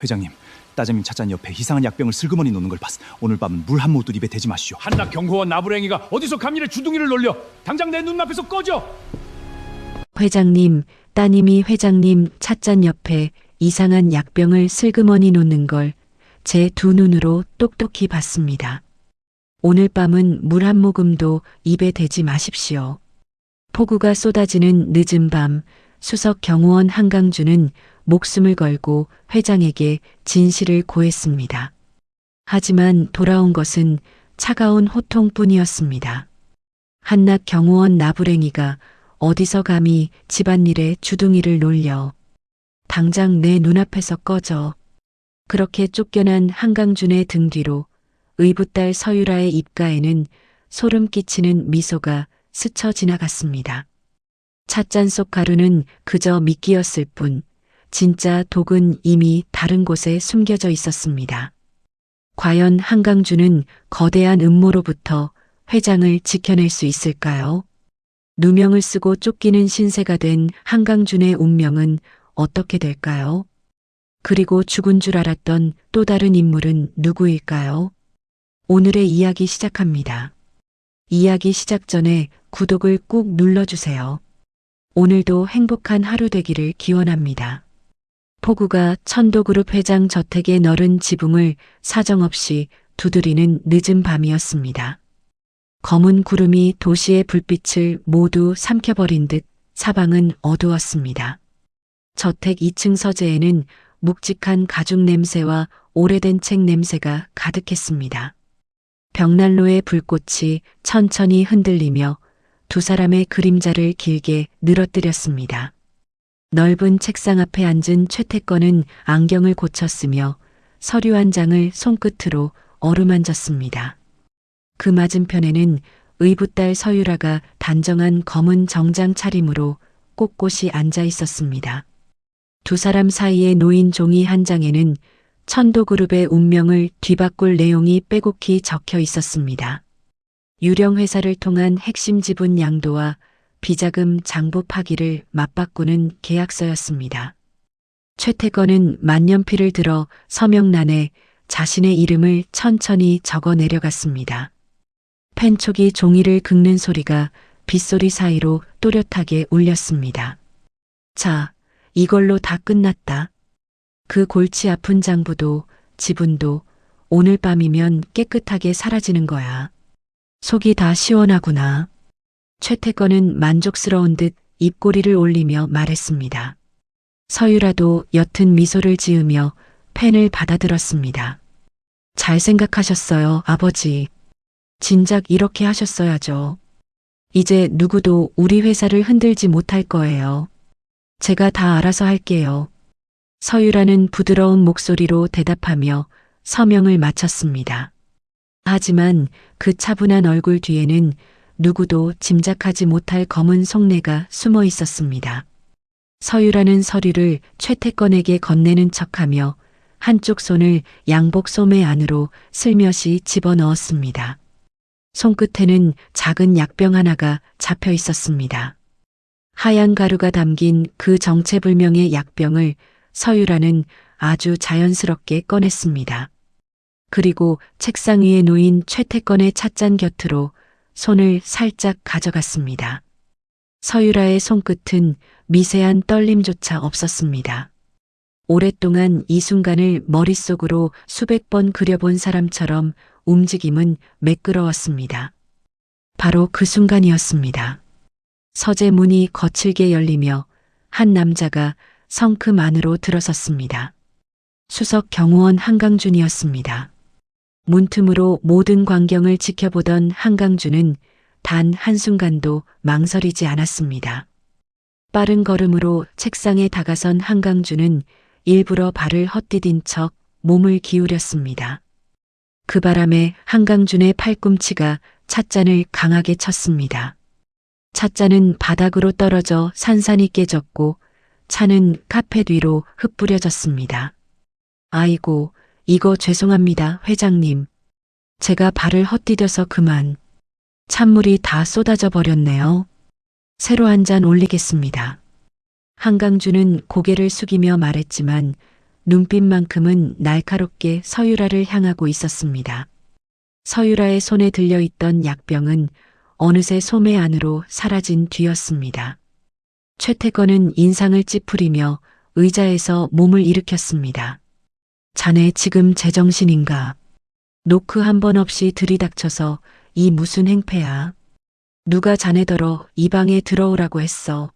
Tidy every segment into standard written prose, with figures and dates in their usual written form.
회장님, 따재민 찻잔 옆에 이상한 약병을 슬그머니 놓는 걸 봤어. 오늘 밤은 물 한 모도 입에 대지 마시오. 한낱 경호원 나부랭이가 어디서 감히 내 주둥이를 놀려. 당장 내 눈앞에서 꺼져. 회장님, 따님이 회장님 찻잔 옆에 이상한 약병을 슬그머니 놓는 걸 제 두 눈으로 똑똑히 봤습니다. 오늘 밤은 물 한 모금도 입에 대지 마십시오. 폭우가 쏟아지는 늦은 밤, 수석 경호원 한강주는 목숨을 걸고 회장에게 진실을 고했습니다. 하지만 돌아온 것은 차가운 호통뿐이었습니다. 한낱 경호원 나부랭이가 어디서 감히 집안일에 주둥이를 놀려. 당장 내 눈앞에서 꺼져. 그렇게 쫓겨난 한강준의 등 뒤로 의붓딸 서유라의 입가에는 소름 끼치는 미소가 스쳐 지나갔습니다. 찻잔 속 가루는 그저 미끼였을 뿐 진짜 독은 이미 다른 곳에 숨겨져 있었습니다. 과연 한강준은 거대한 음모로부터 회장을 지켜낼 수 있을까요? 누명을 쓰고 쫓기는 신세가 된 한강준의 운명은 어떻게 될까요? 그리고 죽은 줄 알았던 또 다른 인물은 누구일까요? 오늘의 이야기 시작합니다. 이야기 시작 전에 구독을 꾹 눌러주세요. 오늘도 행복한 하루 되기를 기원합니다. 폭우가 천도그룹 회장 저택의 너른 지붕을 사정없이 두드리는 늦은 밤이었습니다. 검은 구름이 도시의 불빛을 모두 삼켜버린 듯 사방은 어두웠습니다. 저택 2층 서재에는 묵직한 가죽 냄새와 오래된 책 냄새가 가득했습니다. 벽난로의 불꽃이 천천히 흔들리며 두 사람의 그림자를 길게 늘어뜨렸습니다. 넓은 책상 앞에 앉은 최태권은 안경을 고쳤으며 서류 한 장을 손끝으로 어루만졌습니다. 그 맞은편에는 의붓딸 서유라가 단정한 검은 정장 차림으로 꼿꼿이 앉아 있었습니다. 두 사람 사이에 놓인 종이 한 장에는 천도그룹의 운명을 뒤바꿀 내용이 빼곡히 적혀 있었습니다. 유령 회사를 통한 핵심 지분 양도와 비자금 장부 파기를 맞바꾸는 계약서였습니다. 최태건은 만년필을 들어 서명란에 자신의 이름을 천천히 적어 내려갔습니다. 펜촉이 종이를 긁는 소리가 빗소리 사이로 또렷하게 울렸습니다. 자, 이걸로 다 끝났다. 그 골치 아픈 장부도 지분도 오늘 밤이면 깨끗하게 사라지는 거야. 속이 다 시원하구나. 최태건은 만족스러운 듯 입꼬리를 올리며 말했습니다. 서유라도 옅은 미소를 지으며 펜을 받아들었습니다. 잘 생각하셨어요, 아버지. 진작 이렇게 하셨어야죠. 이제 누구도 우리 회사를 흔들지 못할 거예요. 제가 다 알아서 할게요. 서유라는 부드러운 목소리로 대답하며 서명을 마쳤습니다. 하지만 그 차분한 얼굴 뒤에는 누구도 짐작하지 못할 검은 속내가 숨어 있었습니다. 서유라는 서류를 최태권에게 건네는 척하며 한쪽 손을 양복 소매 안으로 슬며시 집어넣었습니다. 손끝에는 작은 약병 하나가 잡혀 있었습니다. 하얀 가루가 담긴 그 정체불명의 약병을 서유라는 아주 자연스럽게 꺼냈습니다. 그리고 책상 위에 놓인 최태권의 찻잔 곁으로 손을 살짝 가져갔습니다. 서유라의 손끝은 미세한 떨림조차 없었습니다. 오랫동안 이 순간을 머릿속으로 수백 번 그려본 사람처럼 움직임은 매끄러웠습니다. 바로 그 순간이었습니다. 서재 문이 거칠게 열리며 한 남자가 성큼 안으로 들어섰습니다. 수석 경호원 한강준이었습니다. 문틈으로 모든 광경을 지켜보던 한강준은 단 한순간도 망설이지 않았습니다. 빠른 걸음으로 책상에 다가선 한강준은 일부러 발을 헛디딘 척 몸을 기울였습니다. 그 바람에 한강준의 팔꿈치가 찻잔을 강하게 쳤습니다. 찻잔은 바닥으로 떨어져 산산이 깨졌고 차는 카펫 위로 흩뿌려졌습니다. 아이고, 이거 죄송합니다, 회장님. 제가 발을 헛디뎌서 그만. 찬물이 다 쏟아져 버렸네요. 새로 한 잔 올리겠습니다. 한강준은 고개를 숙이며 말했지만 눈빛만큼은 날카롭게 서유라를 향하고 있었습니다. 서유라의 손에 들려있던 약병은 어느새 소매 안으로 사라진 뒤였습니다. 최태건은 인상을 찌푸리며 의자에서 몸을 일으켰습니다. 자네 지금 제정신인가? 노크 한 번 없이 들이닥쳐서 이 무슨 행패야? 누가 자네더러 이 방에 들어오라고 했어?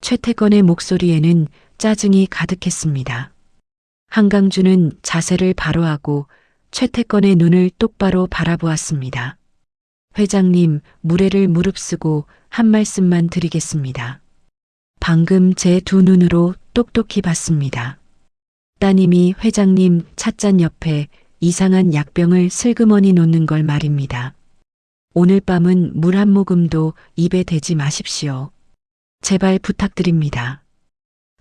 최태건의 목소리에는 짜증이 가득했습니다. 한강주는 자세를 바로 하고 최태건의 눈을 똑바로 바라보았습니다. 회장님, 무례를 무릅쓰고 한 말씀만 드리겠습니다. 방금 제 두 눈으로 똑똑히 봤습니다. 따님이 회장님 찻잔 옆에 이상한 약병을 슬그머니 놓는 걸 말입니다. 오늘 밤은 물 한 모금도 입에 대지 마십시오. 제발 부탁드립니다.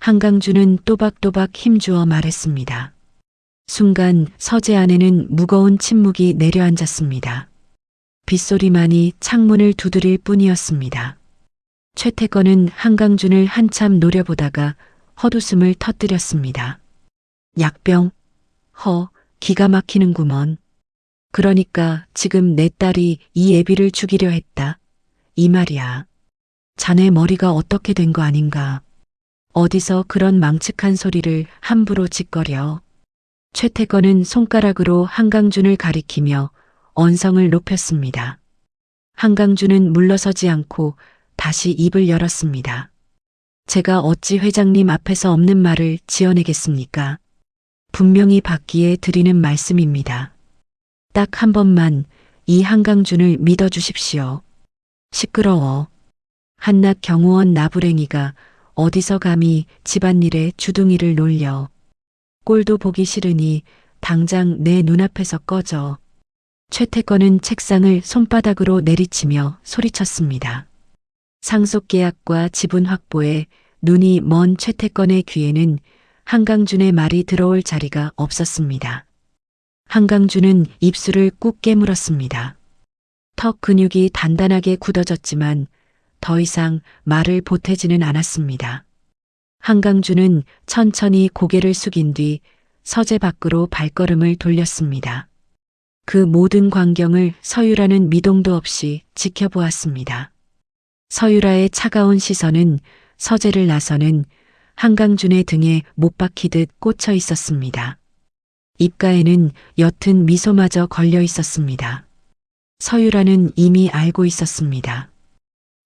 한강주는 또박또박 힘주어 말했습니다. 순간 서재 안에는 무거운 침묵이 내려앉았습니다. 빗소리만이 창문을 두드릴 뿐이었습니다. 최태건은 한강준을 한참 노려보다가 헛웃음을 터뜨렸습니다. 약병? 기가 막히는구먼. 그러니까 지금 내 딸이 이 애비를 죽이려 했다. 이 말이야. 자네 머리가 어떻게 된 거 아닌가. 어디서 그런 망측한 소리를 함부로 짓거려. 최태건은 손가락으로 한강준을 가리키며 언성을 높였습니다. 한강준은 물러서지 않고 다시 입을 열었습니다. 제가 어찌 회장님 앞에서 없는 말을 지어내겠습니까? 분명히 받기에 드리는 말씀입니다. 딱 한 번만 이 한강준을 믿어주십시오. 시끄러워. 한낱 경호원 나부랭이가 어디서 감히 집안일에 주둥이를 놀려. 꼴도 보기 싫으니 당장 내 눈앞에서 꺼져. 최태건은 책상을 손바닥으로 내리치며 소리쳤습니다. 상속계약과 지분 확보에 눈이 먼 최태건의 귀에는 한강준의 말이 들어올 자리가 없었습니다. 한강준은 입술을 꾹 깨물었습니다. 턱 근육이 단단하게 굳어졌지만 더 이상 말을 보태지는 않았습니다. 한강준은 천천히 고개를 숙인 뒤 서재 밖으로 발걸음을 돌렸습니다. 그 모든 광경을 서유라는 미동도 없이 지켜보았습니다. 서유라의 차가운 시선은 서재를 나서는 한강준의 등에 못 박히듯 꽂혀 있었습니다. 입가에는 옅은 미소마저 걸려 있었습니다. 서유라는 이미 알고 있었습니다.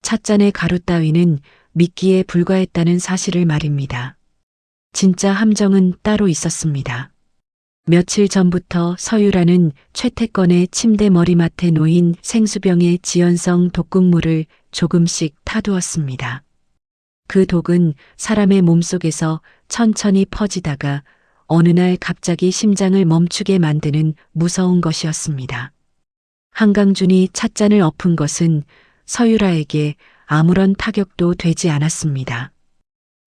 찻잔의 가루 따위는 미끼에 불과했다는 사실을 말입니다. 진짜 함정은 따로 있었습니다. 며칠 전부터 서유라는 최태건의 침대 머리맡에 놓인 생수병의 지연성 독극물을 조금씩 타두었습니다. 그 독은 사람의 몸속에서 천천히 퍼지다가 어느 날 갑자기 심장을 멈추게 만드는 무서운 것이었습니다. 한강준이 찻잔을 엎은 것은 서유라에게 아무런 타격도 되지 않았습니다.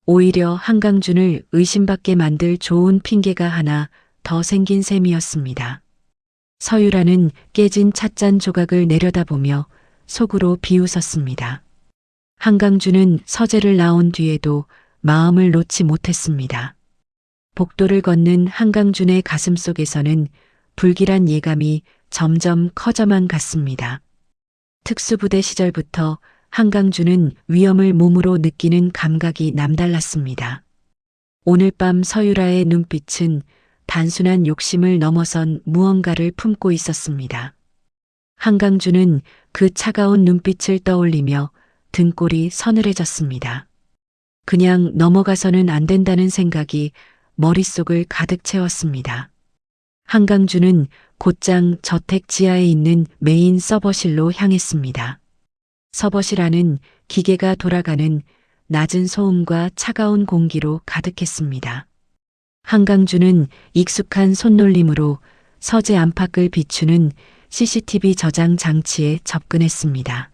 오히려 한강준을 의심받게 만들 좋은 핑계가 하나 더 생긴 셈이었습니다. 서유라는 깨진 찻잔 조각을 내려다보며 속으로 비웃었습니다. 한강준은 서재를 나온 뒤에도 마음을 놓지 못했습니다. 복도를 걷는 한강준의 가슴 속에서는 불길한 예감이 점점 커져만 갔습니다. 특수부대 시절부터 한강준은 위험을 몸으로 느끼는 감각이 남달랐습니다. 오늘 밤 서유라의 눈빛은 단순한 욕심을 넘어선 무언가를 품고 있었습니다. 한강준은 그 차가운 눈빛을 떠올리며 등골이 서늘해졌습니다. 그냥 넘어가서는 안 된다는 생각이 머릿속을 가득 채웠습니다. 한강준은 곧장 저택 지하에 있는 메인 서버실로 향했습니다. 서버실 안은 기계가 돌아가는 낮은 소음과 차가운 공기로 가득했습니다. 한강준은 익숙한 손놀림으로 서재 안팎을 비추는 CCTV 저장 장치에 접근했습니다.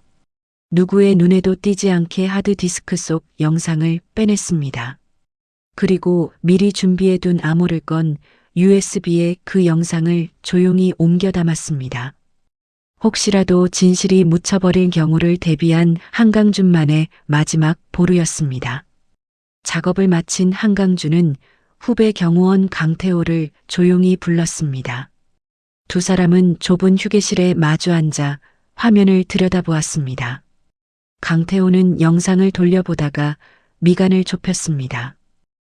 누구의 눈에도 띄지 않게 하드디스크 속 영상을 빼냈습니다. 그리고 미리 준비해둔 암호를 건 USB에 그 영상을 조용히 옮겨 담았습니다. 혹시라도 진실이 묻혀버릴 경우를 대비한 한강준만의 마지막 보루였습니다. 작업을 마친 한강준은 후배 경호원 강태호를 조용히 불렀습니다. 두 사람은 좁은 휴게실에 마주 앉아 화면을 들여다보았습니다. 강태호는 영상을 돌려보다가 미간을 좁혔습니다.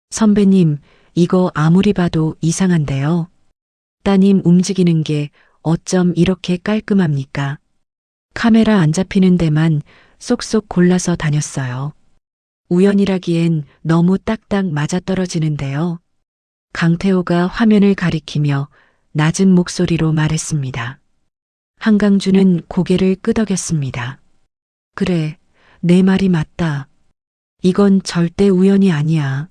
선배님, 이거 아무리 봐도 이상한데요. 따님 움직이는 게 어쩜 이렇게 깔끔합니까? 카메라 안 잡히는 데만 쏙쏙 골라서 다녔어요. 우연이라기엔 너무 딱딱 맞아떨어지는데요. 강태호가 화면을 가리키며 낮은 목소리로 말했습니다. 한강준은 고개를 끄덕였습니다. 그래, 내 말이 맞다. 이건 절대 우연이 아니야.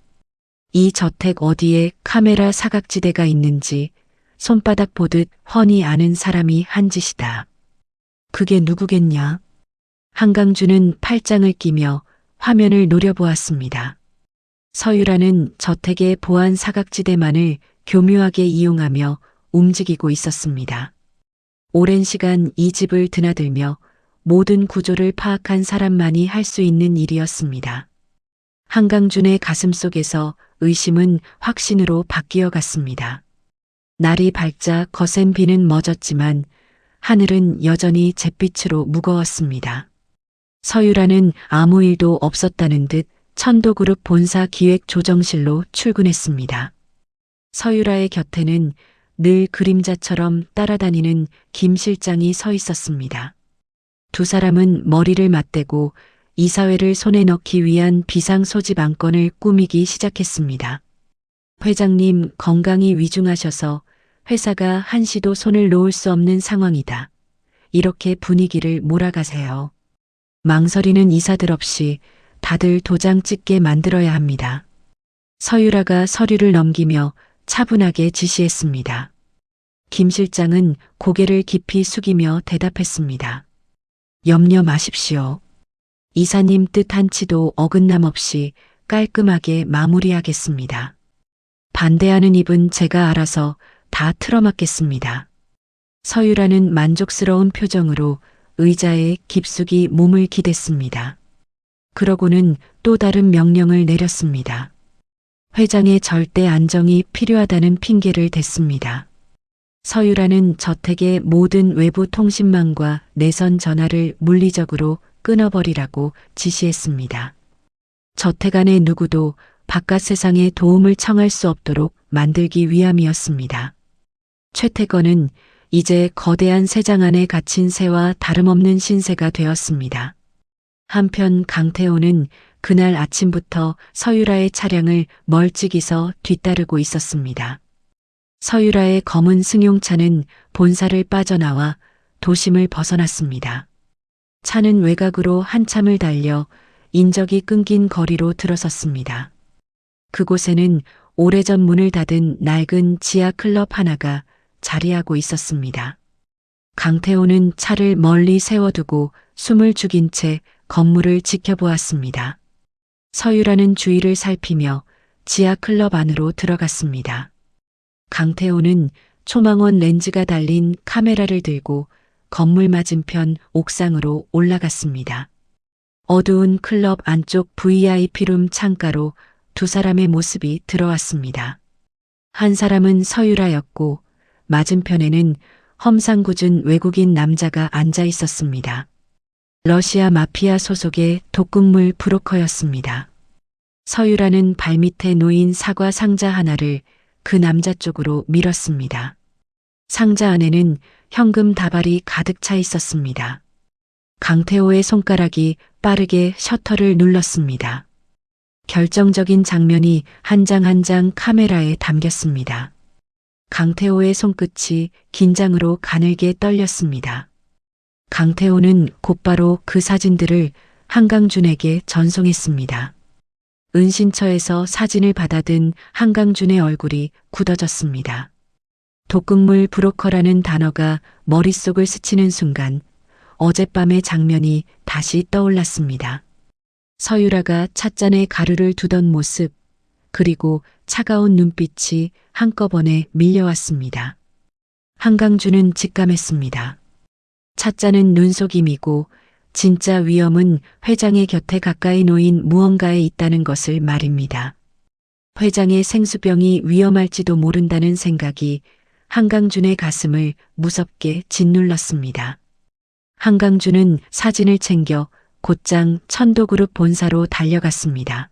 이 저택 어디에 카메라 사각지대가 있는지 손바닥 보듯 훤히 아는 사람이 한 짓이다. 그게 누구겠냐? 한강준은 팔짱을 끼며 화면을 노려보았습니다. 서유라는 저택의 보안 사각지대만을 교묘하게 이용하며 움직이고 있었습니다. 오랜 시간 이 집을 드나들며 모든 구조를 파악한 사람만이 할 수 있는 일이었습니다. 한강준의 가슴속에서 의심은 확신으로 바뀌어 갔습니다. 날이 밝자 거센 비는 멎었지만 하늘은 여전히 잿빛으로 무거웠습니다. 서유라는 아무 일도 없었다는 듯 천도그룹 본사 기획조정실로 출근했습니다. 서유라의 곁에는 늘 그림자처럼 따라다니는 김 실장이 서 있었습니다. 두 사람은 머리를 맞대고 이사회를 손에 넣기 위한 비상 소집 안건을 꾸미기 시작했습니다. 회장님, 건강이 위중하셔서 회사가 한시도 손을 놓을 수 없는 상황이다. 이렇게 분위기를 몰아가세요. 망설이는 이사들 없이 다들 도장 찍게 만들어야 합니다. 서유라가 서류를 넘기며 차분하게 지시했습니다. 김 실장은 고개를 깊이 숙이며 대답했습니다. 염려 마십시오. 이사님 뜻 한치도 어긋남 없이 깔끔하게 마무리하겠습니다. 반대하는 입은 제가 알아서 다 틀어막겠습니다. 서유라는 만족스러운 표정으로 의자에 깊숙이 몸을 기댔습니다. 그러고는 또 다른 명령을 내렸습니다. 회장의 절대 안정이 필요하다는 핑계를 댔습니다. 서유라는 저택의 모든 외부 통신망과 내선 전화를 물리적으로 끊어버리라고 지시했습니다. 저택 안의 누구도 바깥 세상에 도움을 청할 수 없도록 만들기 위함이었습니다. 최태건은 이제 거대한 새장 안에 갇힌 새와 다름없는 신세가 되었습니다. 한편 강태호는 그날 아침부터 서유라의 차량을 멀찍이서 뒤따르고 있었습니다. 서유라의 검은 승용차는 본사를 빠져나와 도심을 벗어났습니다. 차는 외곽으로 한참을 달려 인적이 끊긴 거리로 들어섰습니다. 그곳에는 오래전 문을 닫은 낡은 지하 클럽 하나가 자리하고 있었습니다. 강태호는 차를 멀리 세워두고 숨을 죽인 채 건물을 지켜보았습니다. 서유라는 주위를 살피며 지하 클럽 안으로 들어갔습니다. 강태호는 초망원 렌즈가 달린 카메라를 들고 건물 맞은편 옥상으로 올라갔습니다. 어두운 클럽 안쪽 VIP룸 창가로 두 사람의 모습이 들어왔습니다. 한 사람은 서유라였고 맞은편에는 험상궂은 외국인 남자가 앉아 있었습니다. 러시아 마피아 소속의 독극물 브로커였습니다. 서유라는 발밑에 놓인 사과 상자 하나를 그 남자 쪽으로 밀었습니다. 상자 안에는 현금 다발이 가득 차 있었습니다. 강태호의 손가락이 빠르게 셔터를 눌렀습니다. 결정적인 장면이 한 장 한 장 카메라에 담겼습니다. 강태호의 손끝이 긴장으로 가늘게 떨렸습니다. 강태호는 곧바로 그 사진들을 한강준에게 전송했습니다. 은신처에서 사진을 받아든 한강준의 얼굴이 굳어졌습니다. 독극물 브로커라는 단어가 머릿속을 스치는 순간 어젯밤의 장면이 다시 떠올랐습니다. 서유라가 찻잔에 가루를 두던 모습, 그리고 차가운 눈빛이 한꺼번에 밀려왔습니다. 한강준은 직감했습니다. 찻잔은 눈속임이고 진짜 위험은 회장의 곁에 가까이 놓인 무언가에 있다는 것을 말입니다. 회장의 생수병이 위험할지도 모른다는 생각이 한강준의 가슴을 무섭게 짓눌렀습니다. 한강준은 사진을 챙겨 곧장 천도그룹 본사로 달려갔습니다.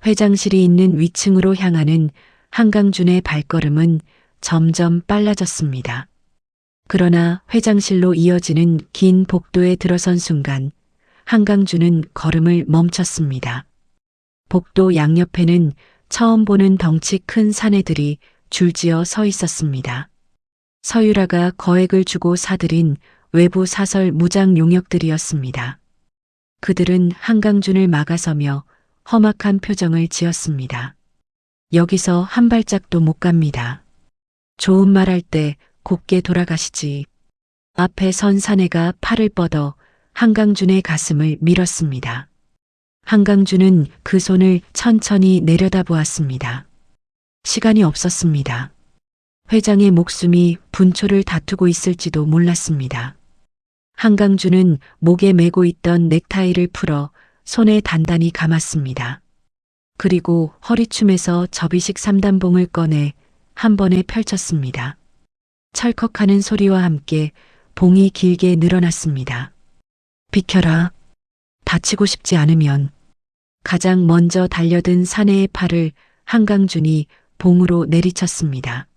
회장실이 있는 위층으로 향하는 한강준의 발걸음은 점점 빨라졌습니다. 그러나 회장실로 이어지는 긴 복도에 들어선 순간 한강준은 걸음을 멈췄습니다. 복도 양옆에는 처음 보는 덩치 큰 사내들이 줄지어 서 있었습니다. 서유라가 거액을 주고 사들인 외부 사설 무장 용역들이었습니다. 그들은 한강준을 막아서며 험악한 표정을 지었습니다. 여기서 한 발짝도 못 갑니다. 좋은 말 할 때 곱게 돌아가시지. 앞에 선 사내가 팔을 뻗어 한강준의 가슴을 밀었습니다. 한강준은 그 손을 천천히 내려다보았습니다. 시간이 없었습니다. 회장의 목숨이 분초를 다투고 있을지도 몰랐습니다. 한강준은 목에 메고 있던 넥타이를 풀어 손에 단단히 감았습니다. 그리고 허리춤에서 접이식 3단봉을 꺼내 한 번에 펼쳤습니다. 철컥하는 소리와 함께 봉이 길게 늘어났습니다. 비켜라. 다치고 싶지 않으면. 가장 먼저 달려든 사내의 팔을 한강준이 봉으로 내리쳤습니다.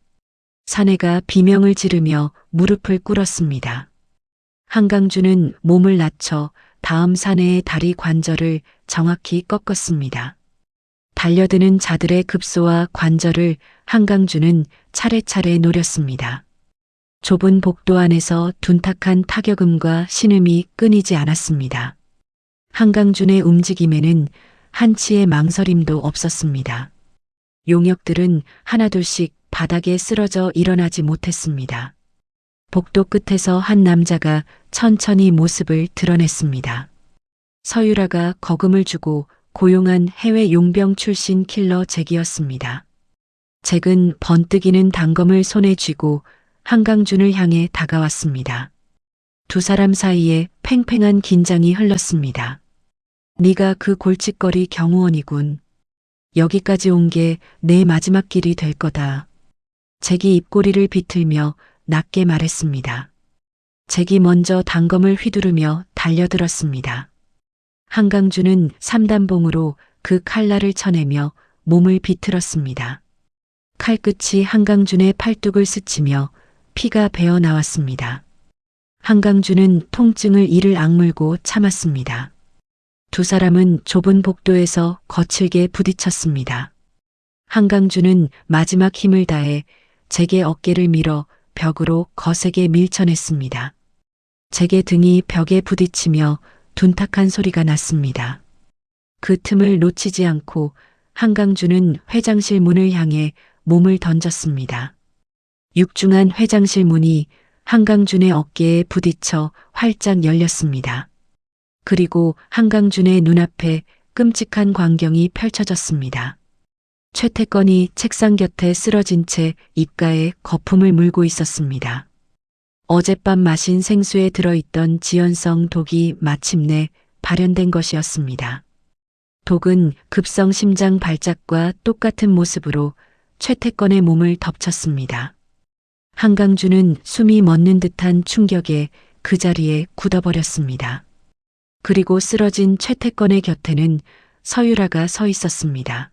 사내가 비명을 지르며 무릎을 꿇었습니다. 한강준은 몸을 낮춰 다음 사내의 다리 관절을 정확히 꺾었습니다. 달려드는 자들의 급소와 관절을 한강준은 차례차례 노렸습니다. 좁은 복도 안에서 둔탁한 타격음과 신음이 끊이지 않았습니다. 한강준의 움직임에는 한치의 망설임도 없었습니다. 용역들은 하나둘씩 바닥에 쓰러져 일어나지 못했습니다. 복도 끝에서 한 남자가 천천히 모습을 드러냈습니다. 서유라가 거금을 주고 고용한 해외 용병 출신 킬러 잭이었습니다. 잭은 번뜩이는 단검을 손에 쥐고 한강준을 향해 다가왔습니다. 두 사람 사이에 팽팽한 긴장이 흘렀습니다. 네가 그 골칫거리 경호원이군. 여기까지 온 게 내 마지막 길이 될 거다. 잭이 입꼬리를 비틀며 낮게 말했습니다. 잭이 먼저 단검을 휘두르며 달려들었습니다. 한강준은 3단봉으로 그 칼날을 쳐내며 몸을 비틀었습니다. 칼끝이 한강준의 팔뚝을 스치며 피가 배어 나왔습니다. 한강준은 통증을 이를 악물고 참았습니다. 두 사람은 좁은 복도에서 거칠게 부딪혔습니다. 한강준은 마지막 힘을 다해 잭의 어깨를 밀어 벽으로 거세게 밀쳐냈습니다. 잭의 등이 벽에 부딪히며 둔탁한 소리가 났습니다. 그 틈을 놓치지 않고 한강준은 회장실 문을 향해 몸을 던졌습니다. 육중한 회장실 문이 한강준의 어깨에 부딪혀 활짝 열렸습니다. 그리고 한강준의 눈앞에 끔찍한 광경이 펼쳐졌습니다. 최태권이 책상 곁에 쓰러진 채 입가에 거품을 물고 있었습니다. 어젯밤 마신 생수에 들어있던 지연성 독이 마침내 발현된 것이었습니다. 독은 급성 심장 발작과 똑같은 모습으로 최태권의 몸을 덮쳤습니다. 한강준은 숨이 멎는 듯한 충격에 그 자리에 굳어버렸습니다. 그리고 쓰러진 최태권의 곁에는 서유라가 서 있었습니다.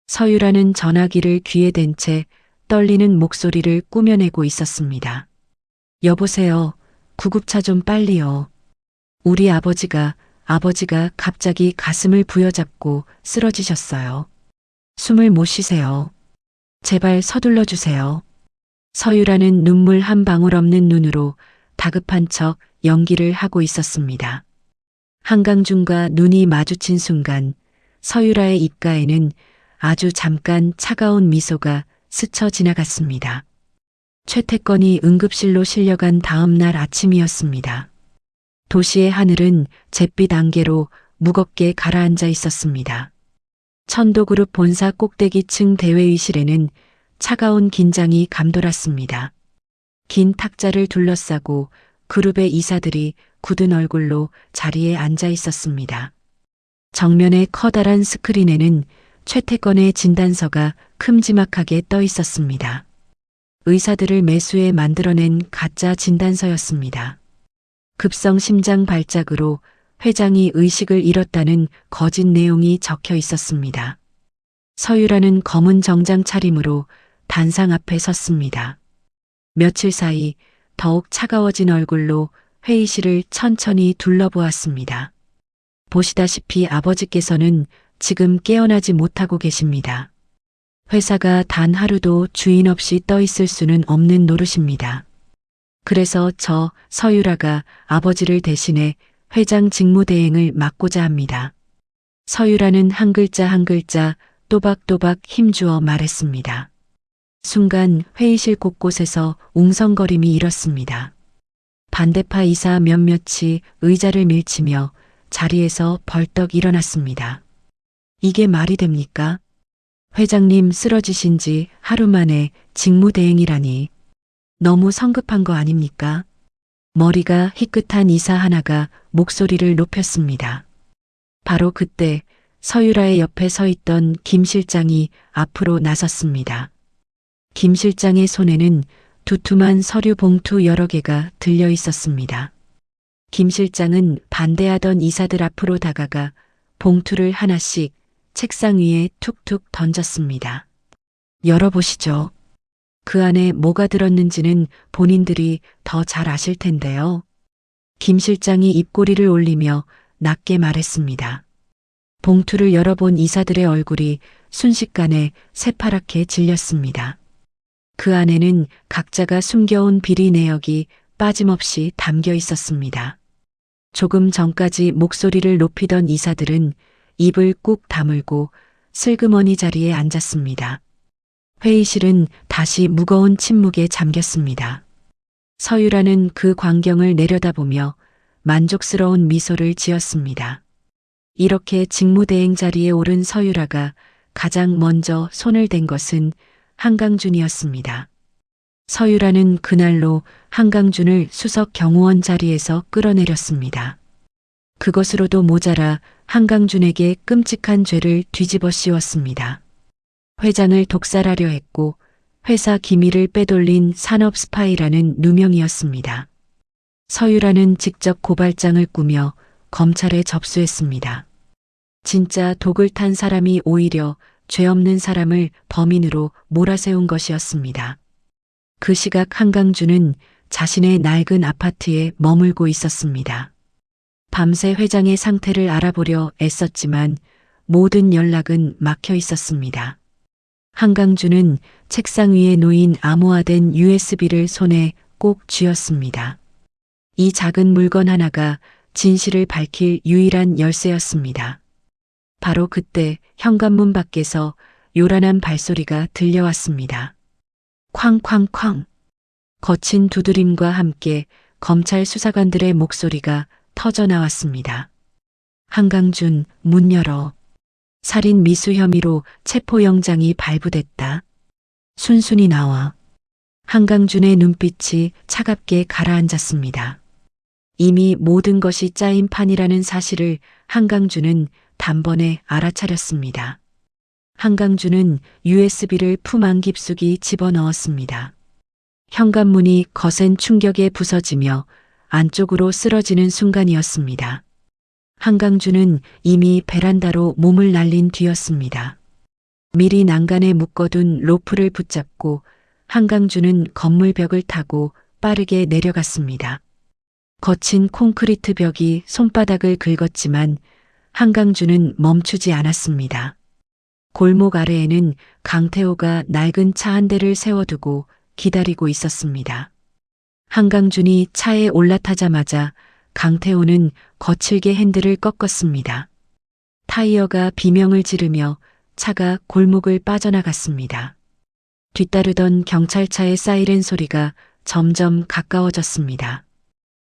서유라는 전화기를 귀에 댄 채 떨리는 목소리를 꾸며내고 있었습니다. 여보세요. 구급차 좀 빨리요. 우리 아버지가 갑자기 가슴을 부여잡고 쓰러지셨어요. 숨을 못 쉬세요. 제발 서둘러 주세요. 서유라는 눈물 한 방울 없는 눈으로 다급한 척 연기를 하고 있었습니다. 한강준과 눈이 마주친 순간 서유라의 입가에는 아주 잠깐 차가운 미소가 스쳐 지나갔습니다. 최태권이 응급실로 실려간 다음 날 아침이었습니다. 도시의 하늘은 잿빛 안개로 무겁게 가라앉아 있었습니다. 천도그룹 본사 꼭대기층 대회의실에는 차가운 긴장이 감돌았습니다. 긴 탁자를 둘러싸고 그룹의 이사들이 굳은 얼굴로 자리에 앉아 있었습니다. 정면의 커다란 스크린에는 최태건의 진단서가 큼지막하게 떠 있었습니다. 의사들을 매수해 만들어낸 가짜 진단서였습니다. 급성 심장 발작으로 회장이 의식을 잃었다는 거짓 내용이 적혀 있었습니다. 서유라는 검은 정장 차림으로 단상 앞에 섰습니다. 며칠 사이 더욱 차가워진 얼굴로 회의실을 천천히 둘러보았습니다. 보시다시피 아버지께서는 지금 깨어나지 못하고 계십니다. 회사가 단 하루도 주인 없이 떠 있을 수는 없는 노릇입니다. 그래서 저 서유라가 아버지를 대신해 회장 직무대행을 맡고자 합니다. 서유라는 한 글자 한 글자 또박또박 힘주어 말했습니다. 순간 회의실 곳곳에서 웅성거림이 일었습니다. 반대파 이사 몇몇이 의자를 밀치며 자리에서 벌떡 일어났습니다. 이게 말이 됩니까? 회장님 쓰러지신 지 하루 만에 직무대행이라니 너무 성급한 거 아닙니까? 머리가 희끗한 이사 하나가 목소리를 높였습니다. 바로 그때 서유라의 옆에 서 있던 김 실장이 앞으로 나섰습니다. 김 실장의 손에는 두툼한 서류 봉투 여러 개가 들려 있었습니다. 김 실장은 반대하던 이사들 앞으로 다가가 봉투를 하나씩 책상 위에 툭툭 던졌습니다. 열어보시죠. 그 안에 뭐가 들었는지는 본인들이 더 잘 아실 텐데요. 김 실장이 입꼬리를 올리며 낮게 말했습니다. 봉투를 열어본 이사들의 얼굴이 순식간에 새파랗게 질렸습니다. 그 안에는 각자가 숨겨온 비리 내역이 빠짐없이 담겨 있었습니다. 조금 전까지 목소리를 높이던 이사들은 입을 꾹 다물고 슬그머니 자리에 앉았습니다. 회의실은 다시 무거운 침묵에 잠겼습니다. 서유라는 그 광경을 내려다보며 만족스러운 미소를 지었습니다. 이렇게 직무대행 자리에 오른 서유라가 가장 먼저 손을 댄 것은 한강준이었습니다. 서유라는 그날로 한강준을 수석 경호원 자리에서 끌어내렸습니다. 그것으로도 모자라 한강준에게 끔찍한 죄를 뒤집어 씌웠습니다. 회장을 독살하려 했고 회사 기밀을 빼돌린 산업 스파이라는 누명이었습니다. 서유라는 직접 고발장을 꾸며 검찰에 접수했습니다. 진짜 독을 탄 사람이 오히려 죄 없는 사람을 범인으로 몰아세운 것이었습니다. 그 시각 한강준은 자신의 낡은 아파트에 머물고 있었습니다. 밤새 회장의 상태를 알아보려 애썼지만 모든 연락은 막혀 있었습니다. 한강준은 책상 위에 놓인 암호화된 USB를 손에 꼭 쥐었습니다. 이 작은 물건 하나가 진실을 밝힐 유일한 열쇠였습니다. 바로 그때 현관문 밖에서 요란한 발소리가 들려왔습니다. 쾅쾅쾅. 거친 두드림과 함께 검찰 수사관들의 목소리가 터져 나왔습니다. 한강준, 문 열어. 살인 미수 혐의로 체포영장이 발부됐다. 순순히 나와. 한강준의 눈빛이 차갑게 가라앉았습니다. 이미 모든 것이 짜인 판이라는 사실을 한강준은 단번에 알아차렸습니다. 한강준은 USB를 품 안 깊숙이 집어넣었습니다. 현관문이 거센 충격에 부서지며 안쪽으로 쓰러지는 순간이었습니다. 한강준은 이미 베란다로 몸을 날린 뒤였습니다. 미리 난간에 묶어둔 로프를 붙잡고 한강준은 건물 벽을 타고 빠르게 내려갔습니다. 거친 콘크리트 벽이 손바닥을 긁었지만 한강준은 멈추지 않았습니다. 골목 아래에는 강태호가 낡은 차 한 대를 세워두고 기다리고 있었습니다. 한강준이 차에 올라타자마자 강태호는 거칠게 핸들을 꺾었습니다. 타이어가 비명을 지르며 차가 골목을 빠져나갔습니다. 뒤따르던 경찰차의 사이렌 소리가 점점 가까워졌습니다.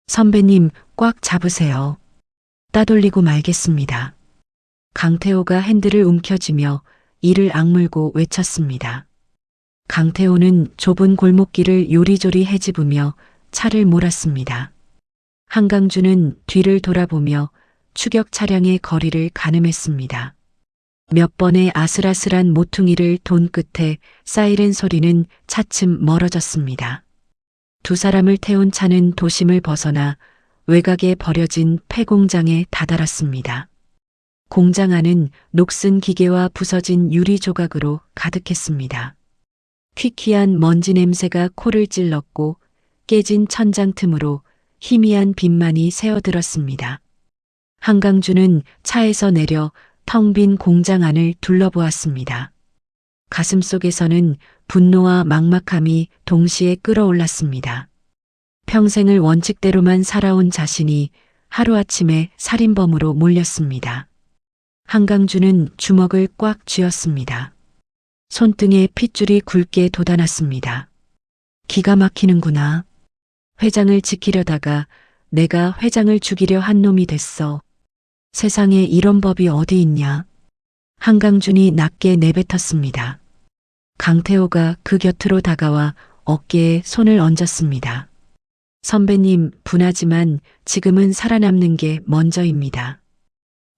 선배님, 꽉 잡으세요. 따돌리고 말겠습니다. 강태호가 핸들을 움켜쥐며 이를 악물고 외쳤습니다. 강태호는 좁은 골목길을 요리조리 헤집으며 차를 몰았습니다. 한강준은 뒤를 돌아보며 추격 차량의 거리를 가늠했습니다. 몇 번의 아슬아슬한 모퉁이를 돈 끝에 사이렌 소리는 차츰 멀어졌습니다. 두 사람을 태운 차는 도심을 벗어나 외곽에 버려진 폐공장에 다다랐습니다. 공장 안은 녹슨 기계와 부서진 유리 조각으로 가득했습니다. 퀴퀴한 먼지 냄새가 코를 찔렀고 깨진 천장 틈으로 희미한 빛만이 새어들었습니다. 한강주는 차에서 내려 텅 빈 공장 안을 둘러보았습니다. 가슴속에서는 분노와 막막함이 동시에 끌어올랐습니다. 평생을 원칙대로만 살아온 자신이 하루아침에 살인범으로 몰렸습니다. 한강주는 주먹을 꽉 쥐었습니다. 손등에 핏줄이 굵게 돋아났습니다. 기가 막히는구나. 회장을 지키려다가 내가 회장을 죽이려 한 놈이 됐어. 세상에 이런 법이 어디 있냐. 한강준이 낮게 내뱉었습니다. 강태호가 그 곁으로 다가와 어깨에 손을 얹었습니다. 선배님, 분하지만 지금은 살아남는 게 먼저입니다.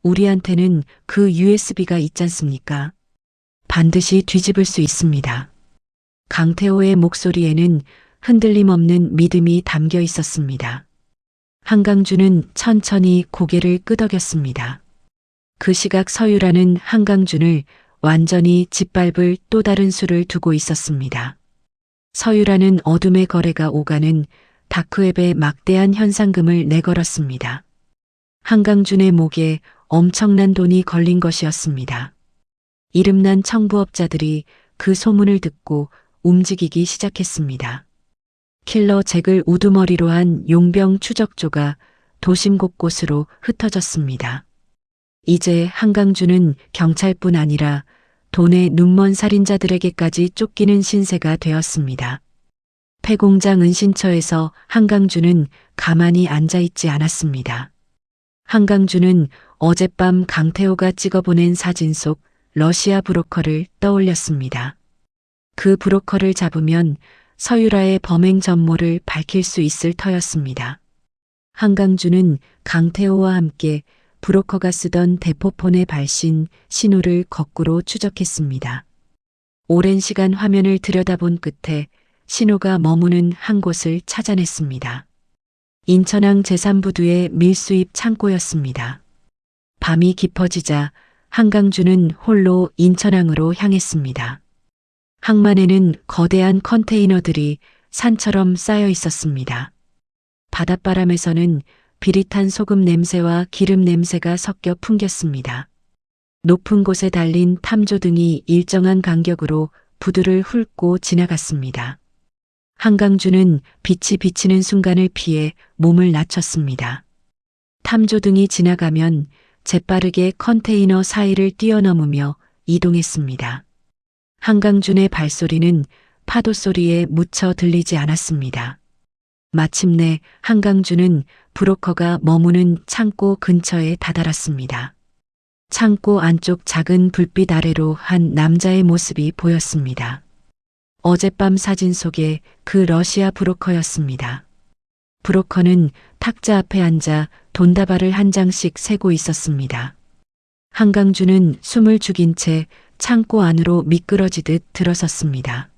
우리한테는 그 USB가 있잖습니까? 반드시 뒤집을 수 있습니다. 강태호의 목소리에는 흔들림 없는 믿음이 담겨 있었습니다. 한강준은 천천히 고개를 끄덕였습니다. 그 시각 서유라는 한강준을 완전히 짓밟을 또 다른 수를 두고 있었습니다. 서유라는 어둠의 거래가 오가는 다크웹에 막대한 현상금을 내걸었습니다. 한강준의 목에 엄청난 돈이 걸린 것이었습니다. 이름난 청부업자들이 그 소문을 듣고 움직이기 시작했습니다. 킬러 잭을 우두머리로 한 용병 추적조가 도심 곳곳으로 흩어졌습니다. 이제 한강준은 경찰뿐 아니라 돈에 눈먼 살인자들에게까지 쫓기는 신세가 되었습니다. 폐공장 은신처에서 한강준은 가만히 앉아있지 않았습니다. 한강준은 어젯밤 강태호가 찍어보낸 사진 속 러시아 브로커를 떠올렸습니다. 그 브로커를 잡으면 서유라의 범행 전모를 밝힐 수 있을 터였습니다. 한강준은 강태호와 함께 브로커가 쓰던 대포폰의 발신 신호를 거꾸로 추적했습니다. 오랜 시간 화면을 들여다본 끝에 신호가 머무는 한 곳을 찾아냈습니다. 인천항 제3부두의 밀수입 창고였습니다. 밤이 깊어지자 한강준은 홀로 인천항으로 향했습니다. 항만에는 거대한 컨테이너들이 산처럼 쌓여 있었습니다. 바닷바람에서는 비릿한 소금 냄새와 기름 냄새가 섞여 풍겼습니다. 높은 곳에 달린 탐조등이 일정한 간격으로 부두를 훑고 지나갔습니다. 한강준은 빛이 비치는 순간을 피해 몸을 낮췄습니다. 탐조등이 지나가면 재빠르게 컨테이너 사이를 뛰어넘으며 이동했습니다. 한강준의 발소리는 파도 소리에 묻혀 들리지 않았습니다. 마침내 한강준은 브로커가 머무는 창고 근처에 다다랐습니다. 창고 안쪽 작은 불빛 아래로 한 남자의 모습이 보였습니다. 어젯밤 사진 속에 그 러시아 브로커였습니다. 브로커는 탁자 앞에 앉아 돈다발을 한 장씩 세고 있었습니다. 한강준은 숨을 죽인 채 창고 안으로 미끄러지듯 들어섰습니다.